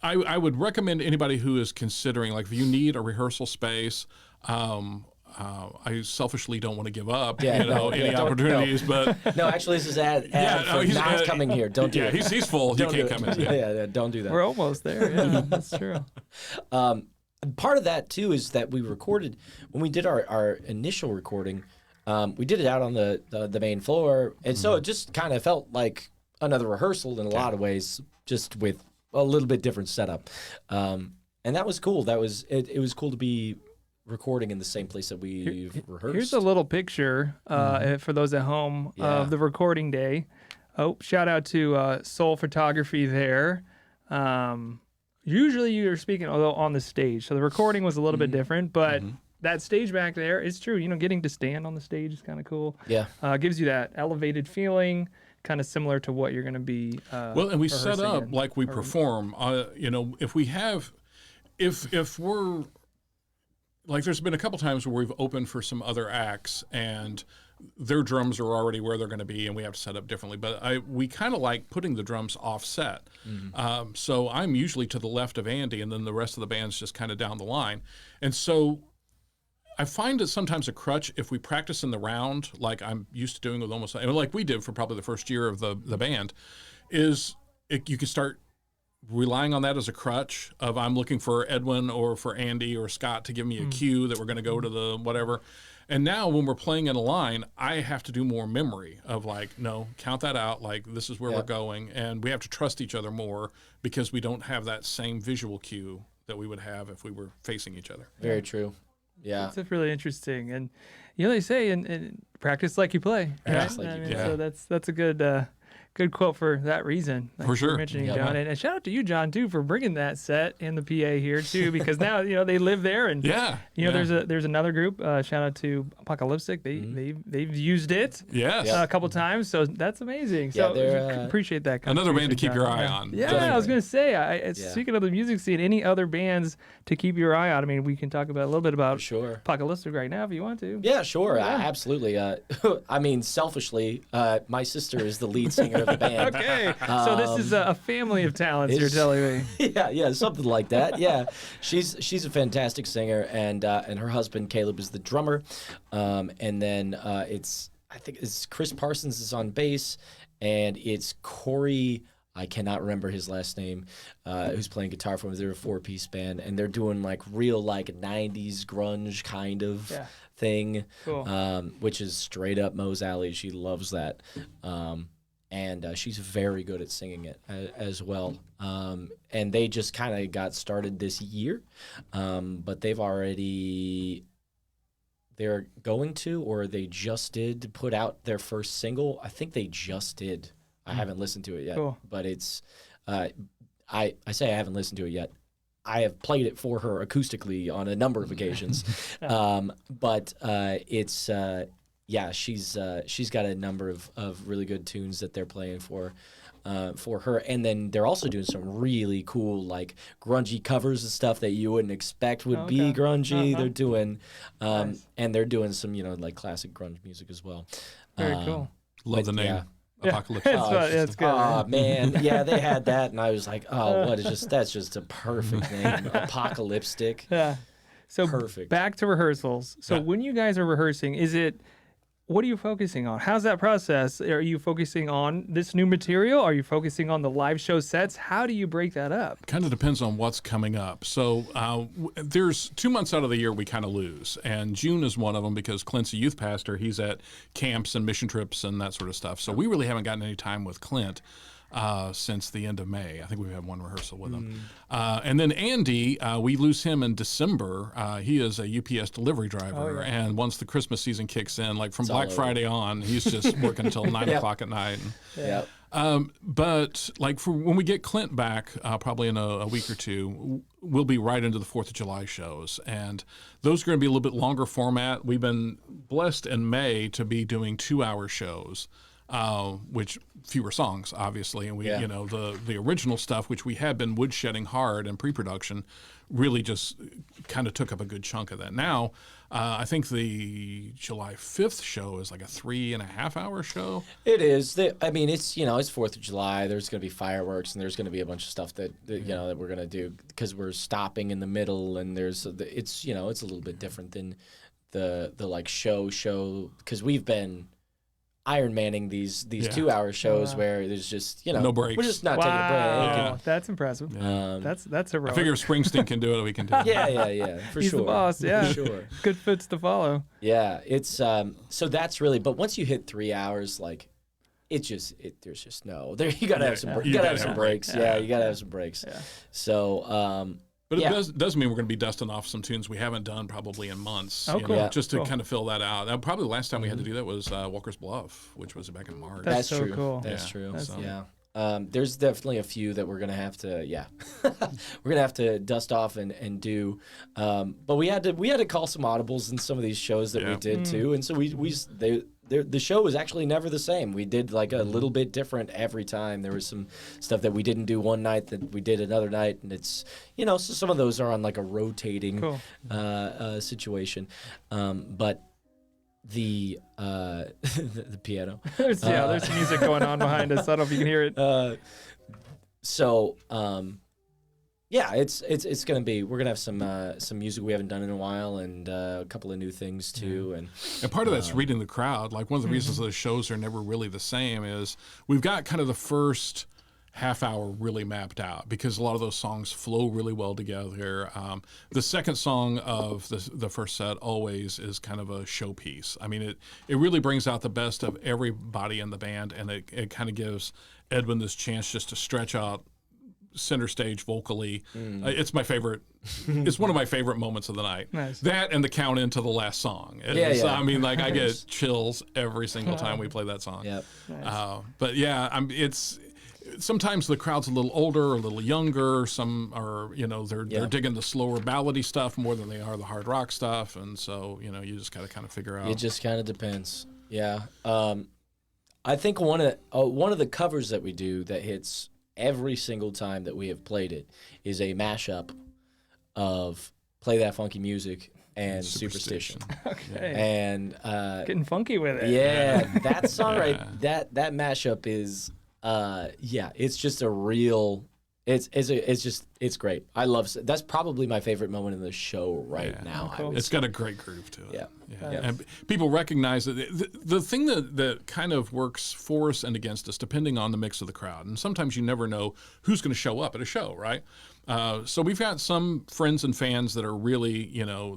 S2: I would recommend anybody who is considering, like, if you need a rehearsal space, I selfishly don't want to give up, any opportunities, but
S4: no, actually, this is ad for not coming here. Don't do it.
S2: He's full. He can't come in.
S4: Yeah, don't do that.
S1: We're almost there. Yeah, that's true.
S4: Part of that too is that we recorded when we did our initial recording. We did it out on the main floor, and so it just kind of felt like another rehearsal in a lot of ways, just with a little bit different setup. And that was cool. It was cool to be recording in the same place that we've rehearsed.
S1: Here's a little picture for those at home of the recording day. Oh, shout out to Soul Photography there. Usually you're speaking on the stage, so the recording was a little bit different, but that stage back there, it's true. You know, getting to stand on the stage is kind of cool.
S4: Yeah.
S1: Gives you that elevated feeling, kind of similar to what you're going to be.
S2: Well, and we set
S1: rehearsing
S2: up
S1: in.
S2: like we perform. You know, if we're like, there's been a couple times where we've opened for some other acts and their drums are already where they're going to be, and we have to set up differently. But we kind of like putting the drums offset. So I'm usually to the left of Andy, and then the rest of the band's just kind of down the line. And so I find it sometimes a crutch if we practice in the round, like I'm used to doing with almost, like we did for probably the first year of the band, you can start relying on that as a crutch of I'm looking for Edwin or for Andy or Scott to give me a cue that we're going to go to the whatever. And now when we're playing in a line, I have to do more memory of like, no, count that out. Like this is where we're going. And we have to trust each other more because we don't have that same visual cue that we would have if we were facing each other.
S4: Very true. Yeah.
S1: It's really interesting. And, you know, they say in practice like you play.
S4: Practice
S1: Right?
S4: like you
S1: I mean,
S2: play.
S1: So that's a good quote for that reason. Like
S2: For
S1: you were
S2: sure.
S1: mentioning,
S4: Yeah.
S1: John. And shout out to you, John, too, for bringing that set in the PA here, too, because now, you know, they live there. And,
S2: Yeah.
S1: you know, there's another group, shout out to Apocalypstick. They've used it
S2: Yes.
S1: a couple times. So that's amazing.
S4: Yeah,
S1: So
S4: they're,
S1: appreciate that.
S2: Another band to
S1: contribution,
S2: keep your
S1: John.
S2: eye
S1: Yeah.
S2: on.
S1: Yeah, I was going to say,
S4: Yeah.
S1: speaking of the music scene, any other bands to keep your eye on? I mean, we can talk about a little bit about
S4: Sure.
S1: Apocalyptic right now if you want to.
S4: Yeah, sure. Absolutely. I mean, selfishly, my sister is the lead singer of the band.
S1: Okay, so this is a family of talents you're
S4: it's-
S1: telling me.
S4: Yeah, something like that. Yeah, she's a fantastic singer, and her husband Caleb is the drummer, and then I think it's Chris Parsons is on bass, and it's Corey. I cannot remember his last name, who's playing guitar for him. They're a 4-piece band, and they're doing like real like 90s grunge kind of thing,
S1: Cool.
S4: which is straight up Mo's alley. She loves that. And she's very good at singing it as well. And they just kind of got started this year, but they're going to, or they just did put out their first single. I think they just did. I haven't listened to it yet,
S1: Cool.
S4: but it's, I say I haven't listened to it yet. I have played it for her acoustically on a number of occasions, but it's. Yeah, she's got a number of really good tunes that they're playing for her, and then they're also doing some really cool like grungy covers and stuff that you wouldn't expect would be grungy. They're doing,
S1: Nice.
S4: and they're doing some like classic grunge music as well.
S1: Very cool.
S2: Love the name.
S4: Yeah.
S2: Apocalypse.
S1: It's good.
S4: Oh man, yeah, they had that, and I was like, oh, that's just a perfect name, Apocalypstick.
S1: Yeah. So
S4: Perfect.
S1: back to rehearsals. So when you guys are rehearsing, what are you focusing on? How's that process? Are you focusing on this new material? Are you focusing on the live show sets? How do you break that up?
S2: Kind of depends on what's coming up. So there's 2 months out of the year we kind of lose, and June is one of them because Clint's a youth pastor. He's at camps and mission trips and that sort of stuff. So we really haven't gotten any time with Clint since the end of May. I think we've had one rehearsal with him. And then Andy, we lose him in December. He is a UPS delivery driver, and once the Christmas season kicks in, like from Black Friday on, he's just working until 9 o'clock at night.
S4: Yeah.
S2: But like for when we get Clint back, probably in a week or two, we'll be right into the 4th of July shows. And those are going to be a little bit longer format. We've been blessed in May to be doing 2-hour shows, which fewer songs, obviously. And we, you know, the original stuff, which we had been woodshedding hard in pre-production, really just kind of took up a good chunk of that. Now, I think the July 5th show is like a 3.5-hour show.
S4: It is. I mean, it's, you know, it's 4th of July. There's going to be fireworks, and there's going to be a bunch of stuff that you know, that we're going to do because we're stopping in the middle, and it's, you know, it's a little bit different than the like show because we've been Iron Manning these 2-hour shows where there's just, you know,
S2: No breaks.
S4: we're just not taking a break.
S1: Wow, that's impressive. That's heroic.
S2: I figure if Springsteen can do it, we can do it.
S4: Yeah, for
S1: He's
S4: sure.
S1: the boss. Yeah,
S4: For sure.
S1: Good foots to follow.
S4: Yeah, it's so that's really. But once you hit 3 hours, like there's just no there. You gotta have some. You gotta have some breaks. Yeah, you gotta have some breaks.
S1: Yeah.
S4: So
S2: But
S4: Yeah.
S2: it does mean we're going to be dusting off some tunes we haven't done probably in months.
S1: Oh,
S2: you
S1: cool.
S2: know,
S1: Yeah.
S2: just to
S1: Cool.
S2: kind of fill that out. Probably the last time we had to do that was Walker's Bluff, which was back in March.
S1: That's
S4: That's
S1: so
S4: true.
S1: cool.
S4: That's
S2: Yeah.
S4: true.
S2: That's-
S4: Yeah. There's definitely a few that we're gonna have to, we're gonna have to dust off and do. But we had to call some audibles in some of these shows that we
S2: Yeah.
S4: did too, and so the show was actually never the same. We did like a little bit different every time. There was some stuff that we didn't do one night that we did another night, and it's so some of those are on like a rotating
S1: Cool.
S4: situation, but. The the piano.
S1: There's some music going on behind us. I don't know if you can hear it.
S4: It's gonna be. We're gonna have some music we haven't done in a while, and a couple of new things too.
S2: And part of that's reading the crowd. Like one of the reasons those shows are never really the same is we've got kind of the first half hour really mapped out because a lot of those songs flow really well together. The second song of the first set always is kind of a showpiece. I mean, it really brings out the best of everybody in the band, and it kind of gives Edwin this chance just to stretch out center stage vocally. It's my favorite. It's one of my favorite moments of the night.
S1: Nice.
S2: That and the count into the last song.
S4: Yeah.
S2: I mean, like I get chills every single time we play that song.
S4: Yep.
S2: But yeah, it's sometimes the crowd's a little older or a little younger. Some are, they're digging the slower ballady stuff more than they are the hard rock stuff, and so you just got to kind of figure out.
S4: It just kind of depends. Yeah. I think one of the covers that we do that hits every single time that we have played it is a mashup of Play That Funky Music and Superstition.
S1: Okay.
S4: And
S1: Getting funky with it.
S4: yeah, that song that mashup is it's just a real it's great. I love that's probably my favorite moment in the show right now.
S1: Oh, cool.
S4: I would
S2: It's
S4: say.
S2: got a great groove to it.
S4: Yeah.
S2: And people recognize that the thing that kind of works for us and against us, depending on the mix of the crowd. And sometimes you never know who's going to show up at a show, right? So we've got some friends and fans that are really,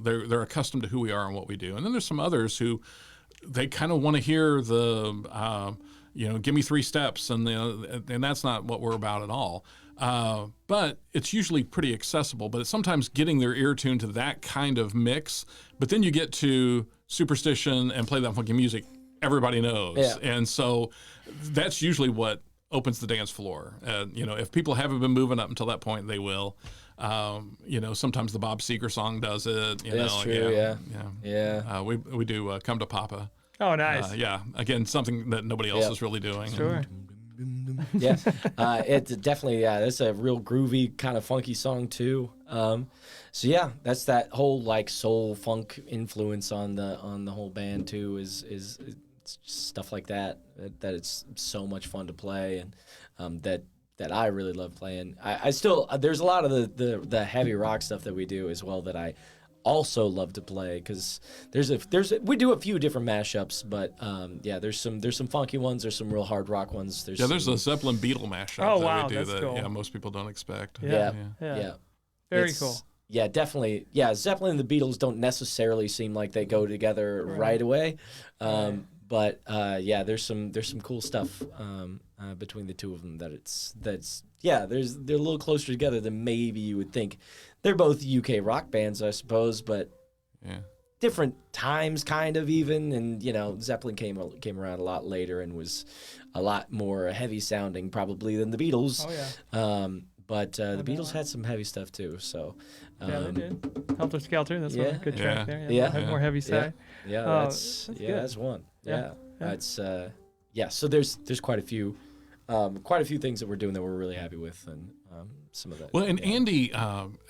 S2: they're accustomed to who we are and what we do. And then there's some others who they kind of want to hear the, give me 3 steps, and that's not what we're about at all. But it's usually pretty accessible, but it's sometimes getting their ear tuned to that kind of mix. But then you get to Superstition and Play That Funky Music, everybody knows.
S4: Yeah.
S2: And so that's usually what opens the dance floor. If people haven't been moving up until that point, they will. Sometimes the Bob Seger song does it.
S4: That's true, yeah.
S2: We do Come to Papa.
S1: Oh, nice.
S2: Again, something that nobody else
S4: Yep.
S2: is really doing.
S1: Sure.
S4: Yeah, it's definitely that's a real groovy kind of funky song too. So yeah, that's that whole like soul funk influence on the whole band too. Is it's just stuff like that it's so much fun to play, and that I really love playing. I still there's a lot of the heavy rock stuff that we do as well that I also love to play because we do a few different mashups, but there's some funky ones, there's some real hard rock ones. There's
S2: a Zeppelin Beatle mashup
S1: Oh,
S2: that
S1: wow,
S2: we do
S1: that's
S2: that
S1: cool.
S2: most people don't expect.
S1: Yeah. Very
S4: It's-
S1: cool.
S4: Yeah, definitely. Yeah, Zeppelin and the Beatles don't necessarily seem like they go together right away, but there's some cool stuff between the two of them they're a little closer together than maybe you would think. They're both UK rock bands, I suppose, but different times, kind of even. And Zeppelin came around a lot later and was a lot more heavy sounding probably than the Beatles.
S1: Oh yeah.
S4: But the Beatles had some heavy stuff too. So
S1: Yeah, they did. Helter Skelter. That's one good
S2: Yeah.
S1: track there.
S4: Yeah.
S1: Have more heavy side.
S4: yeah,
S1: Oh,
S4: that's
S1: good.
S4: that's one.
S1: Yeah.
S4: That's So there's quite a few things that we're doing that we're really happy with, and some of that.
S2: Well, and Andy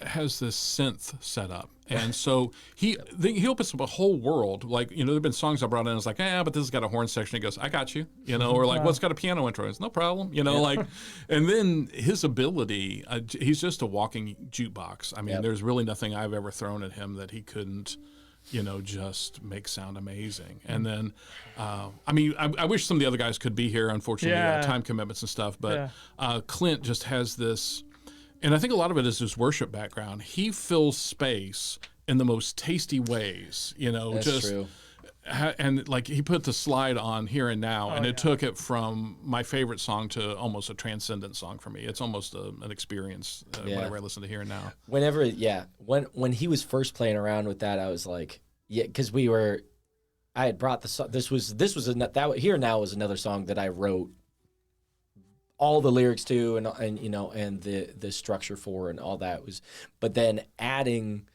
S2: has this synth set up, and so he opens up a whole world. Like there've been songs I brought in. It's like, but this has got a horn section. He goes, I got you. Or like, what's got a piano intro? It's no problem. Like, and then his ability, he's just a walking jukebox. I mean, there's really nothing I've ever thrown at him that he couldn't. Just make sound amazing. And then, I wish some of the other guys could be here. Unfortunately, time commitments and stuff. But Clint just has this, and I think a lot of it is his worship background. He fills space in the most tasty ways.
S4: That's
S2: just
S4: true.
S2: and like he put the slide on Here and Now, and
S1: yeah.
S2: it took it from my favorite song to almost a transcendent song for me. It's almost an experience whenever I listen to Here and Now.
S4: Whenever, when he was first playing around with that, I was like, because I had brought the song. Here and Now was another song that I wrote all the lyrics to, and you know, and the structure for, and all that was, but then adding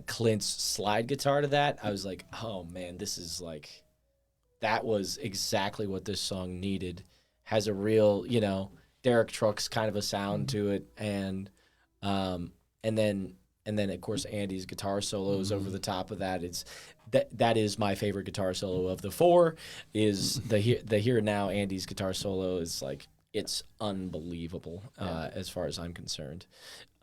S4: Clint's slide guitar to that, I was like, oh man, this is like, that was exactly what this song needed. Has a real, you know, Derek Trucks kind of a sound to it, and then of course Andy's guitar solos over the top of that. That is my favorite guitar solo of the four. Is the Here and Now Andy's guitar solo is like, it's unbelievable as far as I'm concerned.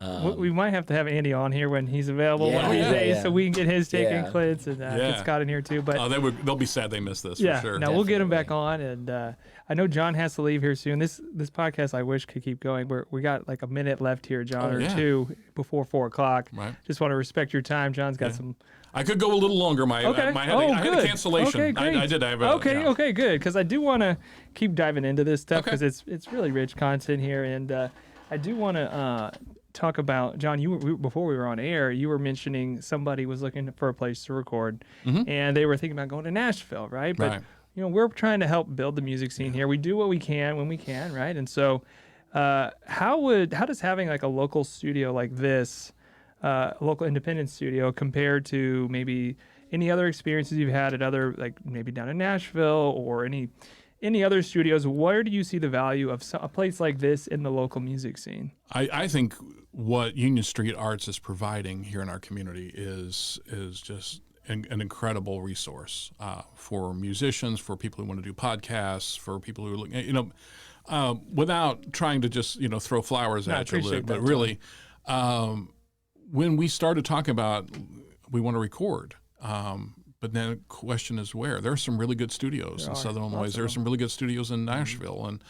S1: We might have to have Andy on here when he's available one of these days, so we can get his take and Clint's, and get Scott in here too. But
S2: they'll be sad they missed this for sure.
S1: No, we'll get him back on, and I know John has to leave here soon. This podcast I wish could keep going. We got like a minute left here, John, or two before 4 o'clock.
S2: Right.
S1: Just want to respect your time. John's got some.
S2: I could go a little longer. I had a cancellation.
S1: Okay, great.
S2: I did. I have a,
S1: okay, good. Because I do want to keep diving into this stuff because it's really rich content here, and I do want to talk about, John. Before we were on air, you were mentioning somebody was looking for a place to record, and they were thinking about going to Nashville, right? But you know, we're trying to help build the music scene here. We do what we can when we can, right? And so, how does having like a local studio like this, local independent studio, compared to maybe any other experiences you've had at other, like maybe down in Nashville or any other studios? Where do you see the value of a place like this in the local music scene?
S2: I think what Union Street Arts is providing here in our community is just an incredible resource for musicians, for people who want to do podcasts, for people who are looking, you know, without trying to just, you know, throw flowers at you, Luke, but really, when we started talking about we want to record, but then the question is where. There are some really good studios in Southern Illinois. There are some really good studios in Nashville. And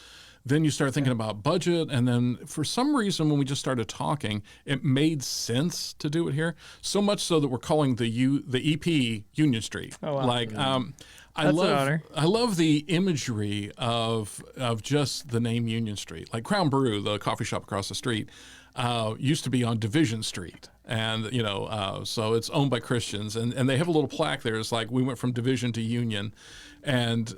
S2: then you start thinking about budget. And then for some reason, when we just started talking, it made sense to do it here. So much so that we're calling the EP Union Street. Oh, wow. Like, I love the imagery of just the name Union Street. Like Crown Brew, the coffee shop across the street, used to be on Division Street. And, you know, so it's owned by Christians. And they have a little plaque there. It's like, we went from Division to Union. And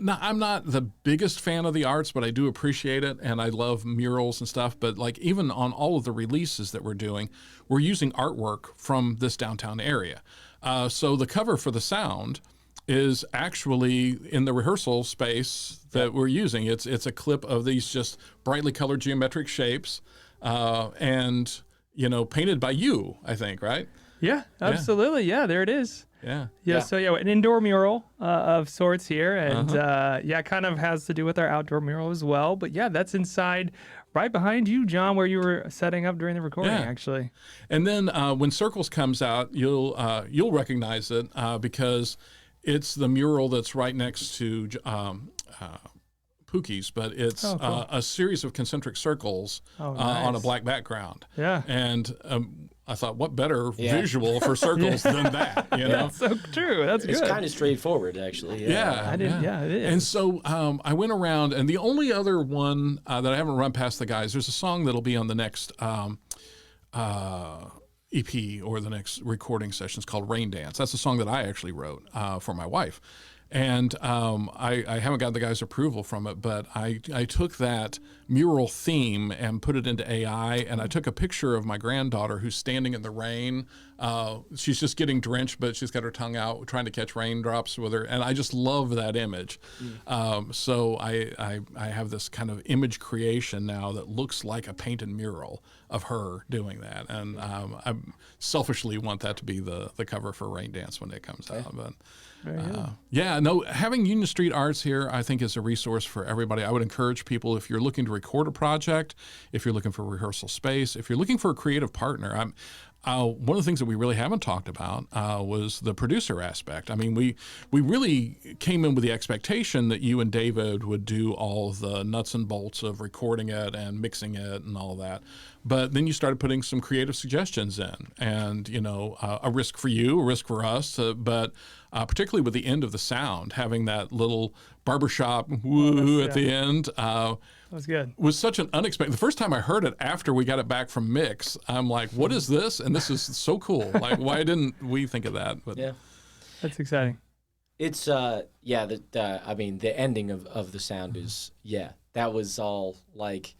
S2: now, I'm not the biggest fan of the arts, but I do appreciate it. And I love murals and stuff. But like, even on all of the releases that we're doing, we're using artwork from this downtown area. So the cover for the sound is actually in the rehearsal space that we're using. It's a clip of these just brightly colored geometric shapes, and, you know, painted by you, I think, right?
S1: Yeah, absolutely. Yeah, there it is. Yeah. So an indoor mural of sorts here, and kind of has to do with our outdoor mural as well. But yeah, that's inside, right behind you, John, where you were setting up during the recording, actually. And
S2: then when Circles comes out, you'll recognize it because it's the mural that's right next to Pookie's, but it's a series of concentric circles on a black background.
S1: Yeah.
S2: And I thought, what better visual for circles than that, you know?
S1: That's so true. That's good.
S4: It's kind of straightforward, actually.
S2: Yeah.
S1: It is.
S2: And so I went around, and the only other one that I haven't run past the guys, there's a song that'll be on the next EP or the next recording session. It's called Rain Dance. That's a song that I actually wrote for my wife. And I haven't got the guy's approval from it, but I took that mural theme and put it into AI, and I took a picture of my granddaughter who's standing in the rain. She's just getting drenched, but she's got her tongue out trying to catch raindrops with her, and I just love that image. So I have this kind of image creation now that looks like a painted mural of her doing that, and I selfishly want that to be the cover for Rain Dance when it comes out. But having Union Street Arts here, I think, is a resource for everybody. I would encourage people, if you're looking to record a project, if you're looking for rehearsal space, if you're looking for a creative partner. One of the things that we really haven't talked about was the producer aspect. I mean, we really came in with the expectation that you and David would do all the nuts and bolts of recording it and mixing it and all that. But then you started putting some creative suggestions in, and a risk for you, a risk for us, but particularly with the end of the sound, having that little barbershop woo at the end.
S1: That was good.
S2: Was such an unexpected. The first time I heard it after we got it back from mix, I'm like, "What is this?" And this is so cool. Like, why didn't we think of that? But
S4: Yeah,
S1: that's exciting.
S4: it's I mean, the ending of the sound is that was all like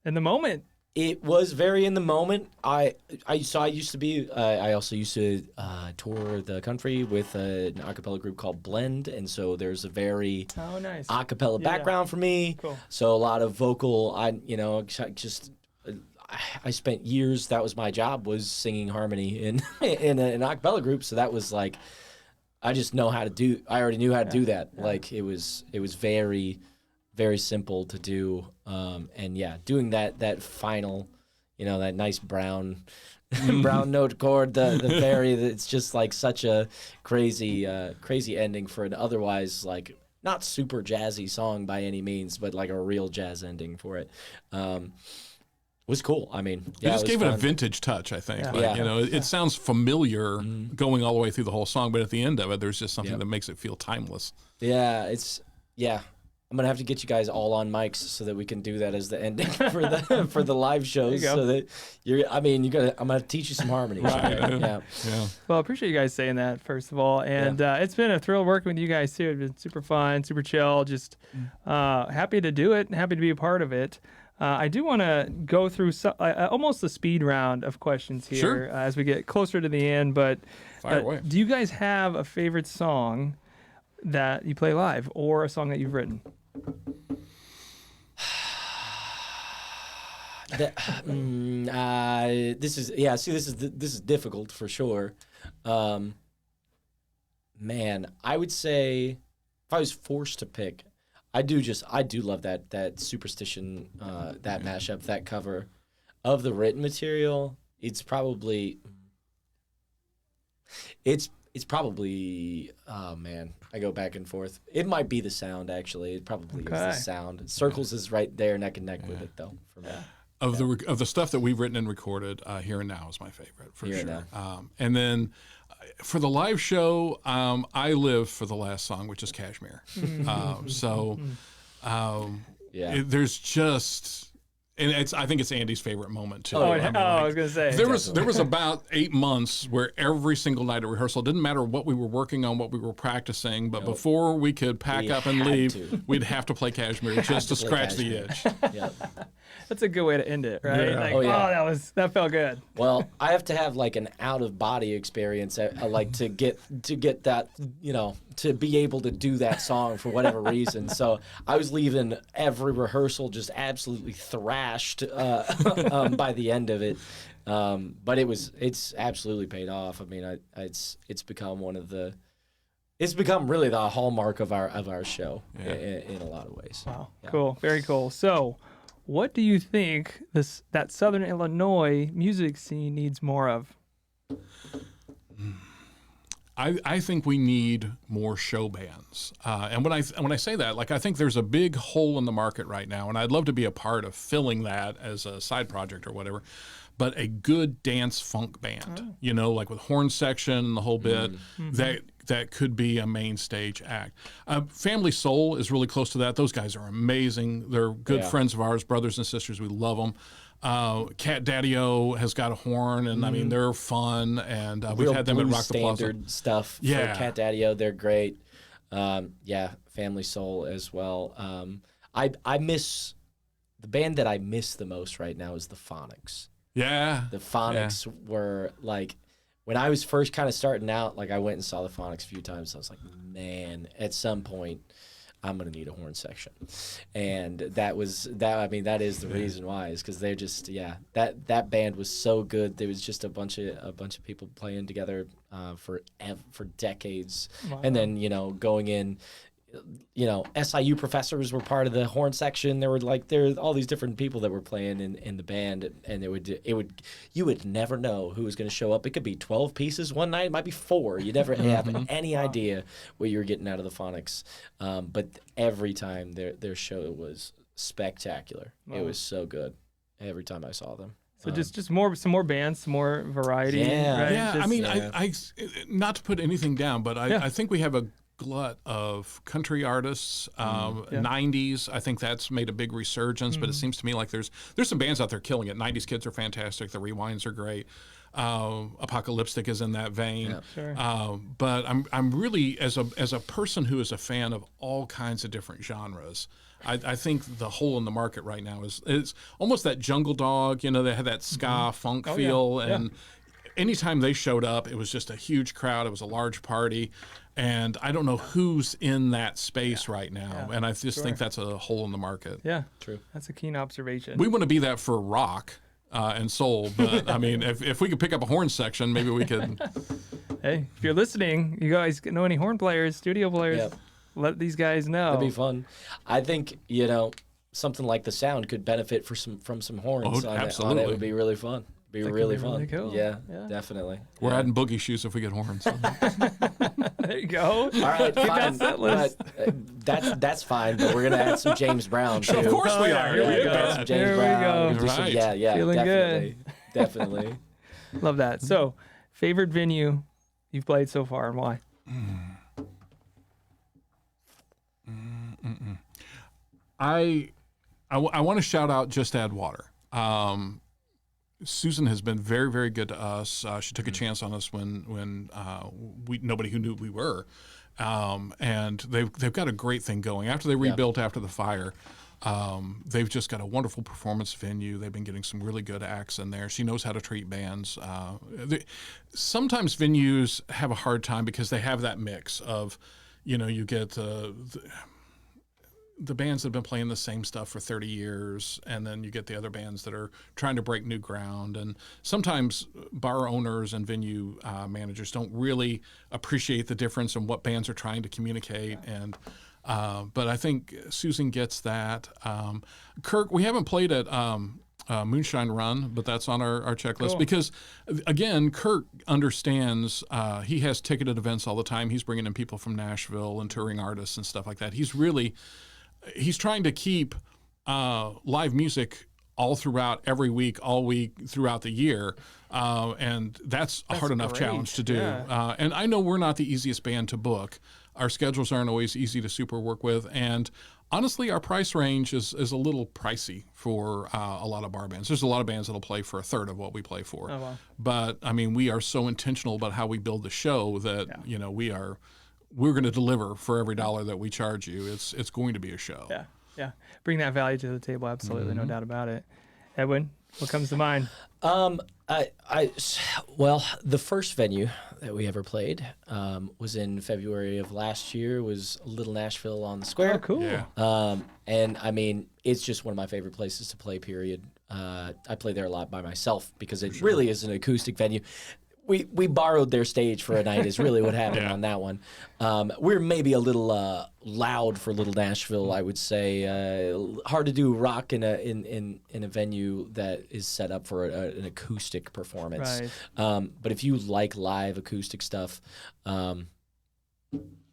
S1: In the moment.
S4: it was very in the moment. I used to be I also used to tour the country with an acapella group called Blend, and so there's a very
S1: Oh, nice.
S4: acapella background for me.
S1: Cool.
S4: So a lot of vocal. I spent years. That was my job, was singing harmony in an acapella group. So that was like, I just know how to do. I already knew how to do that. Yeah. Like it was very, very simple to do. And doing that final, that nice brown note chord, the very. It's just like such a crazy ending for an otherwise like not super jazzy song by any means, but like a real jazz ending for it. Was cool. I mean,
S2: it just gave it a vintage touch, I think. It sounds familiar going all the way through the whole song, but at the end of it, there's just something that makes it feel timeless.
S4: Yeah, I'm gonna have to get you guys all on mics so that we can do that as the ending for the live shows. So that I'm gonna teach you some harmony.
S2: Right.
S4: Yeah.
S1: Well, I appreciate you guys saying that, first of all. And it's been a thrill working with you guys, too. It's been super fun, super chill. Just happy to do it, happy to be a part of it. I do want to go through almost a speed round of questions here as we get closer to the end. But
S2: Fire away.
S1: Do you guys have a favorite song that you play live or a song that you've written?
S4: This is difficult for sure. Man, I would say if I was forced to pick, I do love that Superstition, that mashup, that cover of the written material. It's probably oh man, I go back and forth. It might be the sound, actually. It probably is the sound. Circles is right there neck and neck with it though for me.
S2: Of the stuff that we've written and recorded, Here and Now is my favorite for sure. And then for the live show, I live for the last song, which is Kashmir. There's just, and I think it's Andy's favorite moment too.
S1: I was gonna say
S2: there was about 8 months where every single night at rehearsal, it didn't matter what we were working on, what we were practicing, but before we could pack up and leave, we'd have to play Kashmir just to scratch the itch.
S1: That's a good way to end it, right?
S2: Yeah.
S1: That felt good.
S4: Well, I have to have like an out of body experience, like to get that, to be able to do that song for whatever reason. So I was leaving every rehearsal just absolutely thrashed by the end of it. But it's absolutely paid off. I mean, it's become it's become really the hallmark of our show in a lot of ways.
S1: Wow, cool, very cool. So, what do you think that Southern Illinois music scene needs more of?
S2: I think we need more show bands. And when I say that, like, I think there's a big hole in the market right now, and I'd love to be a part of filling that as a side project or whatever. But a good dance funk band, like with horn section and the whole bit, that could be a main stage act. Family Soul is really close to that. Those guys are amazing. They're good friends of ours, brothers and sisters. We love them. Cat Daddy-O has got a horn, and I mean, they're fun. And we've had them at Rock the Plaza.
S4: Standard stuff for Cat Daddy-O. They're great. Family Soul as well. I miss the band that I miss the most right now is the Phonics.
S2: Yeah.
S4: The Phonics were like, when I was first kind of starting out, like I went and saw the Phonics a few times. I was like, man, at some point, I'm going to need a horn section. And that is the reason why, is because they're just, that band was so good. There was just a bunch of people playing together for decades. Wow. And then, going in, SIU professors were part of the horn section. There were all these different people that were playing in the band, and you would never know who was going to show up. It could be 12 pieces one night. It might be 4. You never have any idea what you were getting out of the Phonics. But every time their show was spectacular. Wow. It was so good. every time I saw them.
S1: So just some more bands, some more variety.
S4: Yeah.
S1: right?
S2: Yeah, I mean,
S4: yeah.
S2: I not to put anything down, but I think we have a glut of country artists, 90s. I think that's made a big resurgence, but it seems to me like there's some bands out there killing it. 90s kids are fantastic. The Rewinds are great. Apocalypstick is in that vein.
S4: Yeah.
S1: Sure.
S2: But I'm really, as a person who is a fan of all kinds of different genres, I think the hole in the market right now is it's almost that Jungle Dog. You know, they had that ska funk feel, and anytime they showed up, it was just a huge crowd. It was a large party. And I don't know who's in that space right now. And I just think that's a hole in the market.
S1: Yeah.
S4: True.
S1: That's a keen observation.
S2: We want to be that for rock and soul. But, I mean, if we could pick up a horn section, maybe we could.
S1: Hey, if you're listening, you guys know any horn players, studio players,
S4: Yep.
S1: let these guys know.
S4: That'd be fun. I think, something like the sound could benefit from some horns
S2: Oh,
S4: on it.
S2: absolutely.
S4: It would be really fun. Be
S1: That could
S4: really
S1: be
S4: fun.
S1: really cool.
S4: Yeah,
S1: Yeah.
S4: definitely.
S2: We're adding boogie shoes if we get horns.
S1: There you go.
S4: All right,
S1: Keep
S4: fine.
S1: that set list.
S4: But, that's fine. But we're gonna add some James Brown too.
S2: Of course we are.
S1: Here we
S2: Yeah,
S1: go.
S2: yeah.
S4: Some James
S1: Here we
S4: Brown.
S1: go.
S4: Do some-
S2: Right.
S4: Yeah,
S1: Feeling
S4: definitely, definitely.
S1: Love that. So, favorite venue you've played so far and why?
S2: I want to shout out Just Add Water. Susan has been very, very good to us. She took a chance on us when nobody who knew we were, and they've got a great thing going. After they rebuilt after the fire, they've just got a wonderful performance venue. They've been getting some really good acts in there. She knows how to treat bands. Sometimes venues have a hard time because they have that mix of, you get the bands that have been playing the same stuff for 30 years, and then you get the other bands that are trying to break new ground. And sometimes bar owners and venue managers don't really appreciate the difference in what bands are trying to communicate. And but I think Susan gets that. Kirk, we haven't played at Moonshine Run, but that's on our checklist because, again, Kirk understands. He has ticketed events all the time. He's bringing in people from Nashville and touring artists and stuff like that. He's trying to keep live music all throughout every week, all week throughout the year. And that's a hard enough
S1: great.
S2: challenge to do.
S1: Yeah.
S2: And I know we're not the easiest band to book. Our schedules aren't always easy to super work with. And honestly, our price range is a little pricey for a lot of bar bands. There's a lot of bands that'll play for a third of what we play for.
S1: Oh, wow.
S2: But I mean, we are so intentional about how we build the show that, we're going to deliver for every dollar that we charge you. It's going to be a show.
S1: Yeah. Bring that value to the table. Absolutely. No doubt about it. Edwin, what comes to mind?
S4: Well, the first venue that we ever played was in February of last year. Was Little Nashville on the Square.
S1: Oh, cool.
S2: Yeah.
S4: And I mean, it's just one of my favorite places to play. Period. I play there a lot by myself because it really is an acoustic venue. We borrowed their stage for a night is really what happened on that one. We're maybe a little loud for Little Nashville, I would say. Hard to do rock in a venue that is set up for an acoustic performance.
S1: Right.
S4: But if you like live acoustic stuff, Little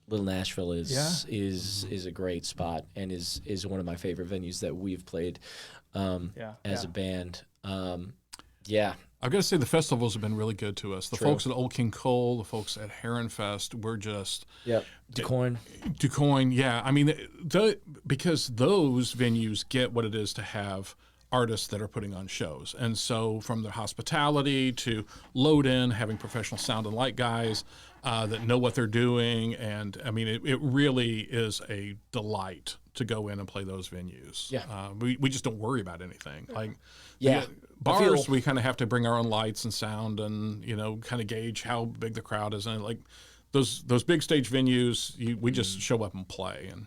S4: Nashville is a great spot and is one of my favorite venues that we've played as a band.
S2: I've got to say the festivals have been really good to us. The
S4: True.
S2: folks at Old King Cole, the folks at Herron Fest, we're just
S4: Quoin.
S2: yeah. I mean, because those venues get what it is to have artists that are putting on shows, and so from the hospitality to load in, having professional sound and light guys that know what they're doing, and I mean, it really is a delight to go in and play those venues.
S4: Yeah.
S2: We just don't worry about anything like.
S4: Yeah.
S2: Bars, we kind of have to bring our own lights and sound and, kind of gauge how big the crowd is. And like those big stage venues, we just show up and play. And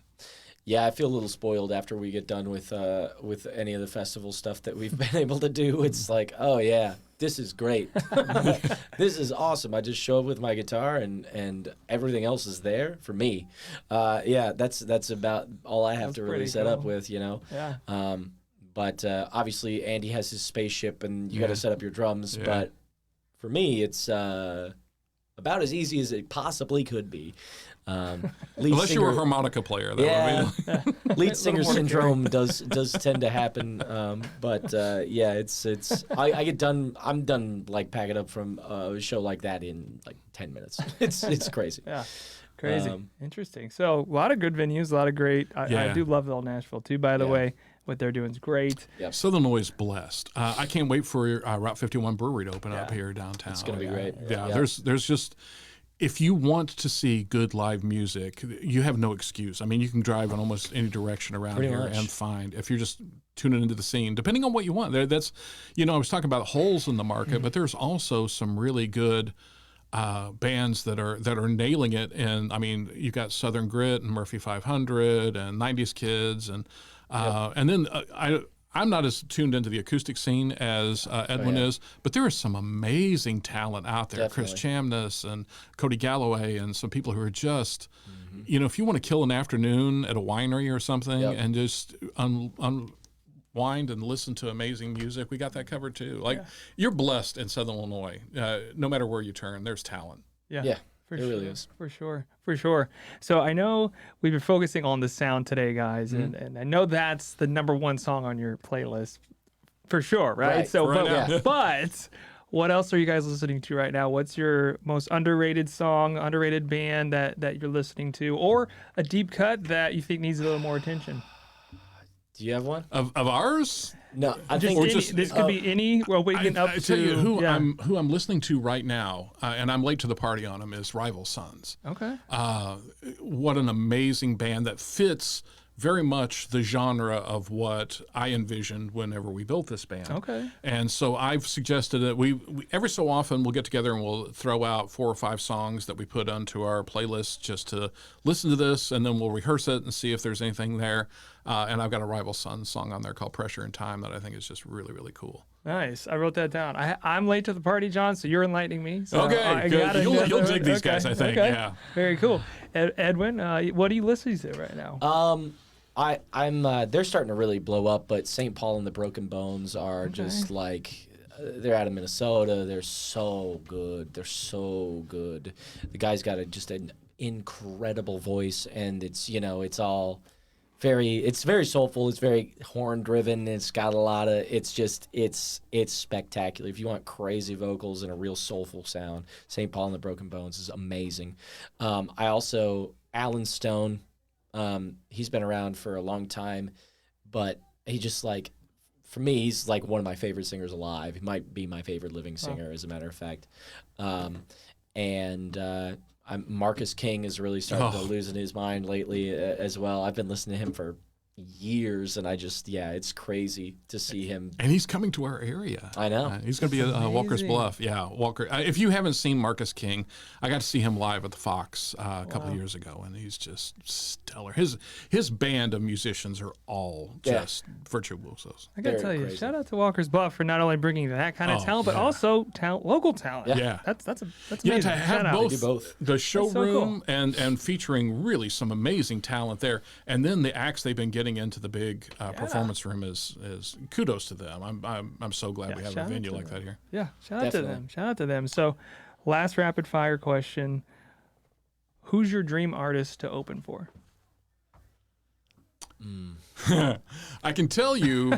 S4: yeah, I feel a little spoiled after we get done with any of the festival stuff that we've been able to do. It's like, oh yeah, this is great. This is awesome. I just show up with my guitar and everything else is there for me. That's about all I have to really set up with,
S1: Yeah.
S4: But obviously, Andy has his spaceship, and you got to set up your drums. Yeah. But for me, it's about as easy as it possibly could be. Lead
S2: Unless you were a
S4: singer-
S2: harmonica player, that
S4: Yeah,
S2: would be.
S4: lead singer syndrome does tend to happen. But yeah, I get done. I'm done like packing up from a show like that in like 10 minutes. It's crazy.
S1: Yeah. Crazy.
S4: Um,
S1: Interesting. So a lot of good venues, a lot of great. I
S2: Yeah.
S1: do love Old Nashville too, by the
S4: Yeah.
S1: way. What they're doing is great.
S2: Southern Illinois is blessed. I can't wait for Route 51 Brewery to open up
S1: Yeah.
S2: here downtown.
S4: It's gonna be great.
S2: Yeah,
S4: Yeah.
S2: there's just, if you want to see good live music, you have no excuse. I mean, you can drive in almost any direction around
S4: Pretty
S2: here
S4: much.
S2: and find, if you're just tuning into the scene, depending on what you want. That's, I was talking about holes in the market, but there's also some really good bands that are nailing it. And I mean, you got Southern Grit and Murphy 500 and 90s Kids and then I'm not as tuned into the acoustic scene as Edwin is, but there is some amazing talent out there. Chris Chamness and Cody Galloway and some people who are just, if you want to kill an afternoon at a winery or something and just unwind and listen to amazing music, we got that covered too. Like you're blessed in Southern Illinois. No matter where you turn, there's talent.
S4: Yeah,
S1: For
S4: it
S1: sure.
S4: really is.
S1: For sure. So I know we've been focusing on the sound today, guys, and I know that's the number one song on your playlist for sure, right?
S4: Right.
S1: So,
S2: Right now.
S1: but what else are you guys listening to right now? What's your most underrated song, underrated band that you're listening to, or a deep cut that you think needs a little more attention?
S4: Do you have one?
S2: Of ours?
S4: No, I
S1: Just
S4: think
S1: any, this could be any. Well, waking up
S2: I
S1: to
S2: tell you who
S1: yeah.
S2: I'm listening to right now, and I'm late to the party on him, is Rival Sons.
S1: Okay.
S2: What an amazing band that fits very much the genre of what I envisioned whenever we built this band.
S1: Okay.
S2: And so I've suggested that we every so often we'll get together and we'll throw out 4 or 5 songs that we put onto our playlist just to listen to this, and then we'll rehearse it and see if there's anything there. And I've got a Rival Sons song on there called Pressure and Time that I think is just really, really cool.
S1: Nice. I wrote that down. I'm late to the party, John, so you're enlightening me. So
S2: Okay,
S1: I
S2: good.
S1: gotta
S2: You'll
S1: go-
S2: dig these guys, I think,
S1: okay.
S2: yeah.
S1: Very cool. Edwin, what are you listening to right now?
S4: I'm they're starting to really blow up, but St. Paul and the Broken Bones are just like they're out of Minnesota. They're so good. They're so good. The guy's got just an incredible voice, and it's all it's very soulful. It's very horn driven. It's got a lot of it's spectacular. If you want crazy vocals and a real soulful sound, St. Paul and the Broken Bones is amazing. I also Alan Stone. He's been around for a long time, but he just for me, he's like one of my favorite singers alive. He might be my favorite living singer, as a matter of fact. Marcus King is really starting to lose in his mind lately as well. I've been listening to him for years, and it's crazy to see him.
S2: And he's coming to our area.
S4: I know.
S2: He's going to be at Walker's Bluff. Yeah, Walker. If you haven't seen Marcus King, I got to see him live at the Fox a couple of years ago, and he's just stellar. His band of musicians are all just virtuosos.
S1: I gotta
S4: They're
S1: tell you,
S4: crazy.
S1: shout out to Walker's Bluff for not only bringing that kind of talent, but also local talent.
S2: Yeah.
S1: That's
S2: Yeah,
S1: amazing.
S2: to
S1: Shout
S2: have
S1: out.
S4: both.
S2: the showroom
S1: cool.
S2: and featuring really some amazing talent there, and then the acts they've been getting into the big performance room is kudos to them. I'm so glad we have
S1: shout
S2: a
S1: out
S2: venue
S1: to
S2: like
S1: them.
S2: that here.
S1: Yeah, shout out to
S4: Definitely.
S1: them. Shout out to them. So, last rapid fire question: who's your dream artist to open for?
S2: I can tell you,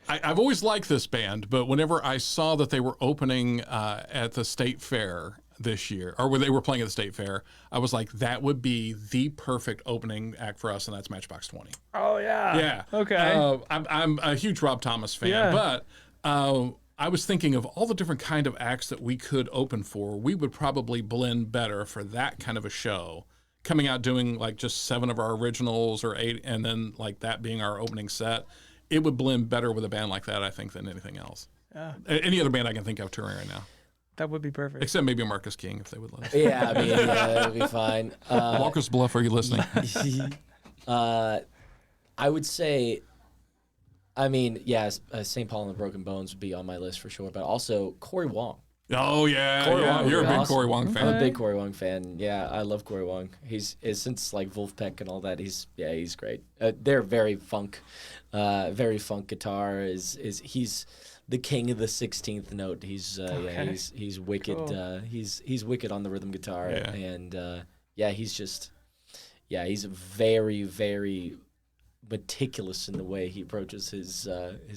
S2: I've always liked this band, but whenever I saw that they were opening at the State Fair this year, or when they were playing at the State Fair, I was like, that would be the perfect opening act for us, and that's Matchbox 20.
S1: Oh yeah.
S2: Yeah.
S1: Okay.
S2: I'm a huge Rob Thomas fan,
S1: Yeah.
S2: but I was thinking of all the different kind of acts that we could open for. We would probably blend better for that kind of a show. Coming out doing like just 7 of our originals or 8, and then like that being our opening set, it would blend better with a band like that, I think, than anything else. Any other band I can think of touring right now,
S1: That would be perfect.
S2: except maybe Marcus King if they would let us.
S4: Yeah, I mean, that would be fine.
S2: Walker's Bluff, are you listening?
S4: I would say, St. Paul and the Broken Bones would be on my list for sure, but also Corey Wong.
S2: Oh yeah,
S4: Corey Wong would
S2: you're a
S4: be
S2: big
S4: awesome.
S2: Corey Wong
S4: I'm
S2: fan.
S4: a big Corey Wong fan. Yeah, I love Corey Wong. He's since like Wolfpack and all that. He's great. They're very funk guitar. He's the king of the 16th note. He's wicked.
S1: Cool.
S4: He's wicked on the rhythm guitar,
S2: Yeah.
S4: and he's very, very meticulous in the way he approaches his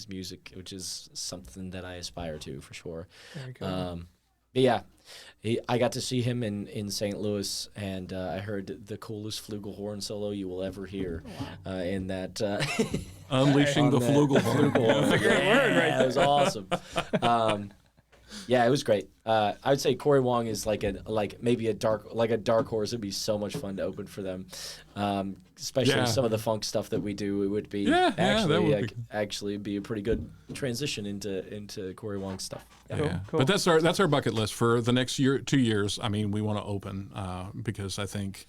S4: music, which is something that I aspire to for sure.
S1: Very cool.
S4: But yeah, I got to see him in St. Louis, and I heard the coolest flugelhorn solo you will ever hear in that.
S2: Unleashing the flugelhorn.
S1: That's a great word right
S4: It was awesome. Yeah, it was great. I would say Corey Wong is maybe a dark horse. It'd be so much fun to open for them, especially some of the funk stuff that we do. It would be actually be a pretty good transition into Corey Wong's stuff. Yeah.
S1: Cool.
S2: But that's our bucket list for the next 2 years. I mean, we want to open because I think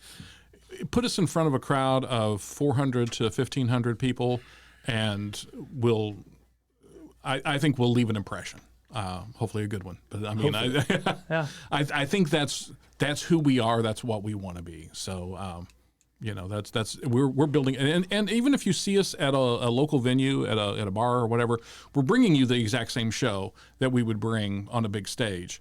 S2: put us in front of a crowd of 400 to 1,500 people, and I think we'll leave an impression. Hopefully a good one. But I mean, I think that's who we are. That's what we want to be. So, we're building, and even if you see us at a local venue, at a bar or whatever, we're bringing you the exact same show that we would bring on a big stage.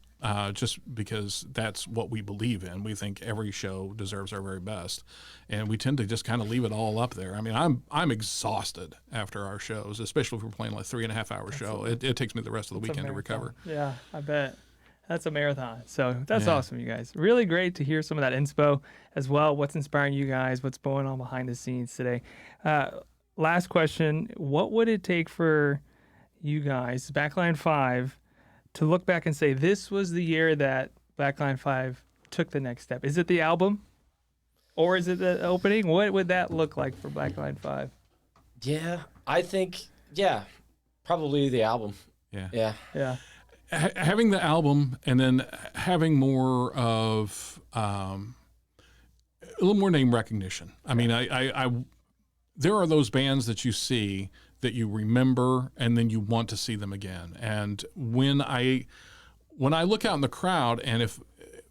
S2: Just because that's what we believe in. We think every show deserves our very best, and we tend to just kind of leave it all up there. I mean, I'm exhausted after our shows, especially if we're playing like 3.5 hour show. It takes me the rest of the weekend to recover.
S1: Yeah, I bet. That's a marathon. So that's awesome, you guys. Really great to hear some of that inspo as well. What's inspiring you guys? What's going on behind the scenes today? Last question. What would it take for you guys, Backline 5, to look back and say this was the year that Backline 5 took the next step? Is it the album? Or is it the opening? What would that look like for Backline 5?
S4: Yeah, I think, probably the album.
S2: Yeah.
S1: Yeah.
S2: Having the album and then having more of a little more name recognition. I mean, I there are those bands that you see that you remember and then you want to see them again. And when I look out in the crowd, and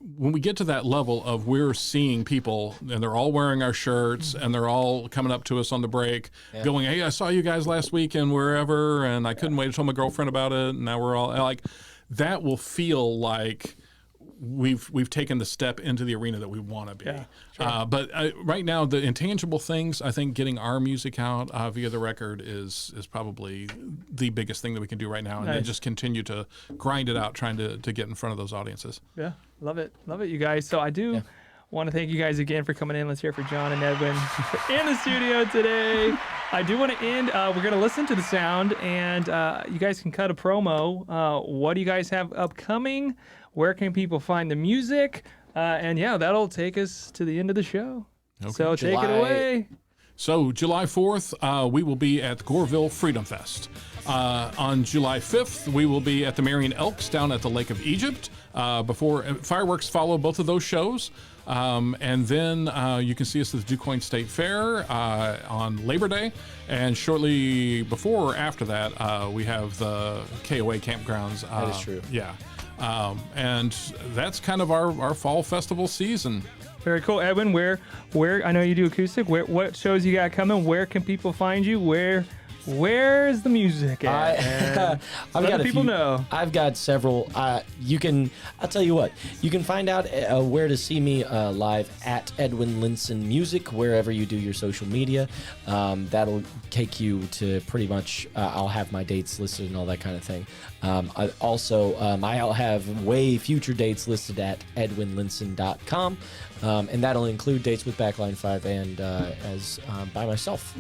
S2: when we get to that level of we're seeing people and they're all wearing our shirts and they're all coming up to us on the break going, hey, I saw you guys last weekend wherever, and I couldn't wait to tell my girlfriend about it, and now we're all like, that will feel like we've taken the step into the arena that we want to be.
S1: Yeah, sure.
S2: But right now, the intangible things, I think getting our music out via the record is probably the biggest thing that we can do right now, and then just continue to grind it out, trying to get in front of those audiences.
S1: Yeah, love it, you guys. So I do want to thank you guys again for coming in. Let's hear for John and Edwin in the studio today. I do want to end. We're going to listen to the sound, and you guys can cut a promo. What do you guys have upcoming? Where can people find the music? And that'll take us to the end of the show. Okay. So take it away.
S2: So July 4th, we will be at Goreville Freedom Fest. On July 5th, we will be at the Marion Elks down at the Lake of Egypt. Before fireworks follow both of those shows. And then you can see us at the Quoin State Fair on Labor Day. And shortly before or after that, we have the KOA campgrounds.
S4: That is true.
S2: Yeah. And that's kind of our fall festival season.
S1: Very cool. Edwin, where I know you do acoustic. What shows you got coming? Where can people find you? Where's the music at?
S4: I've got
S1: people know.
S4: I've got several. I'll tell you what. You can find out where to see me live at Edwin Linson Music, wherever you do your social media. That'll take you to pretty much. I'll have my dates listed and all that kind of thing. I'll have way future dates listed at edwinlinson.com. And that'll include dates with Backline 5 and as by myself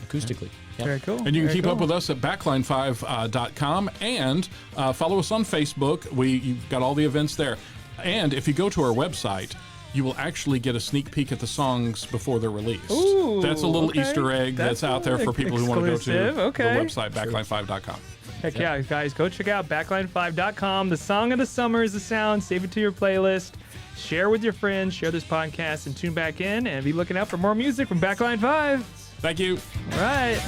S4: acoustically.
S1: Yeah. Very cool.
S2: And you can keep up with us at backline5.com and follow us on Facebook. You've got all the events there. And if you go to our website, you will actually get a sneak peek at the songs before they're released.
S1: Ooh,
S2: that's a little Easter egg that's out there for people who want to go to the website, backline5.com.
S1: Heck yeah, guys, go check out backline5.com. The song of the summer is the sound. Save it to your playlist. Share with your friends. Share this podcast and tune back in and be looking out for more music from Backline 5.
S2: Thank you.
S1: All right.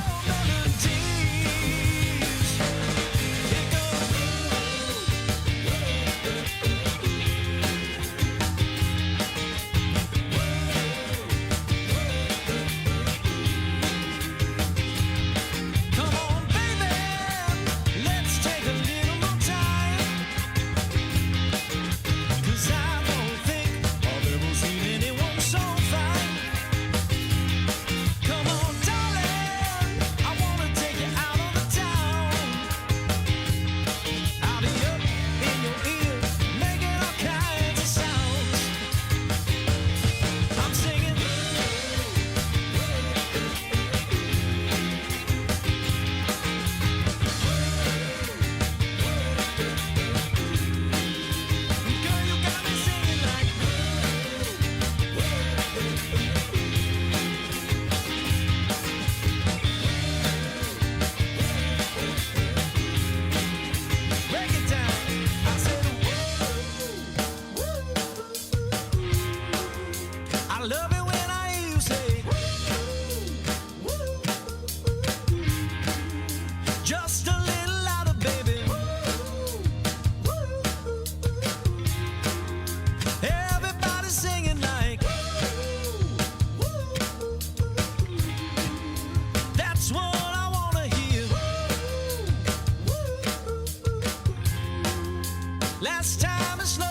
S3: Last time I slowed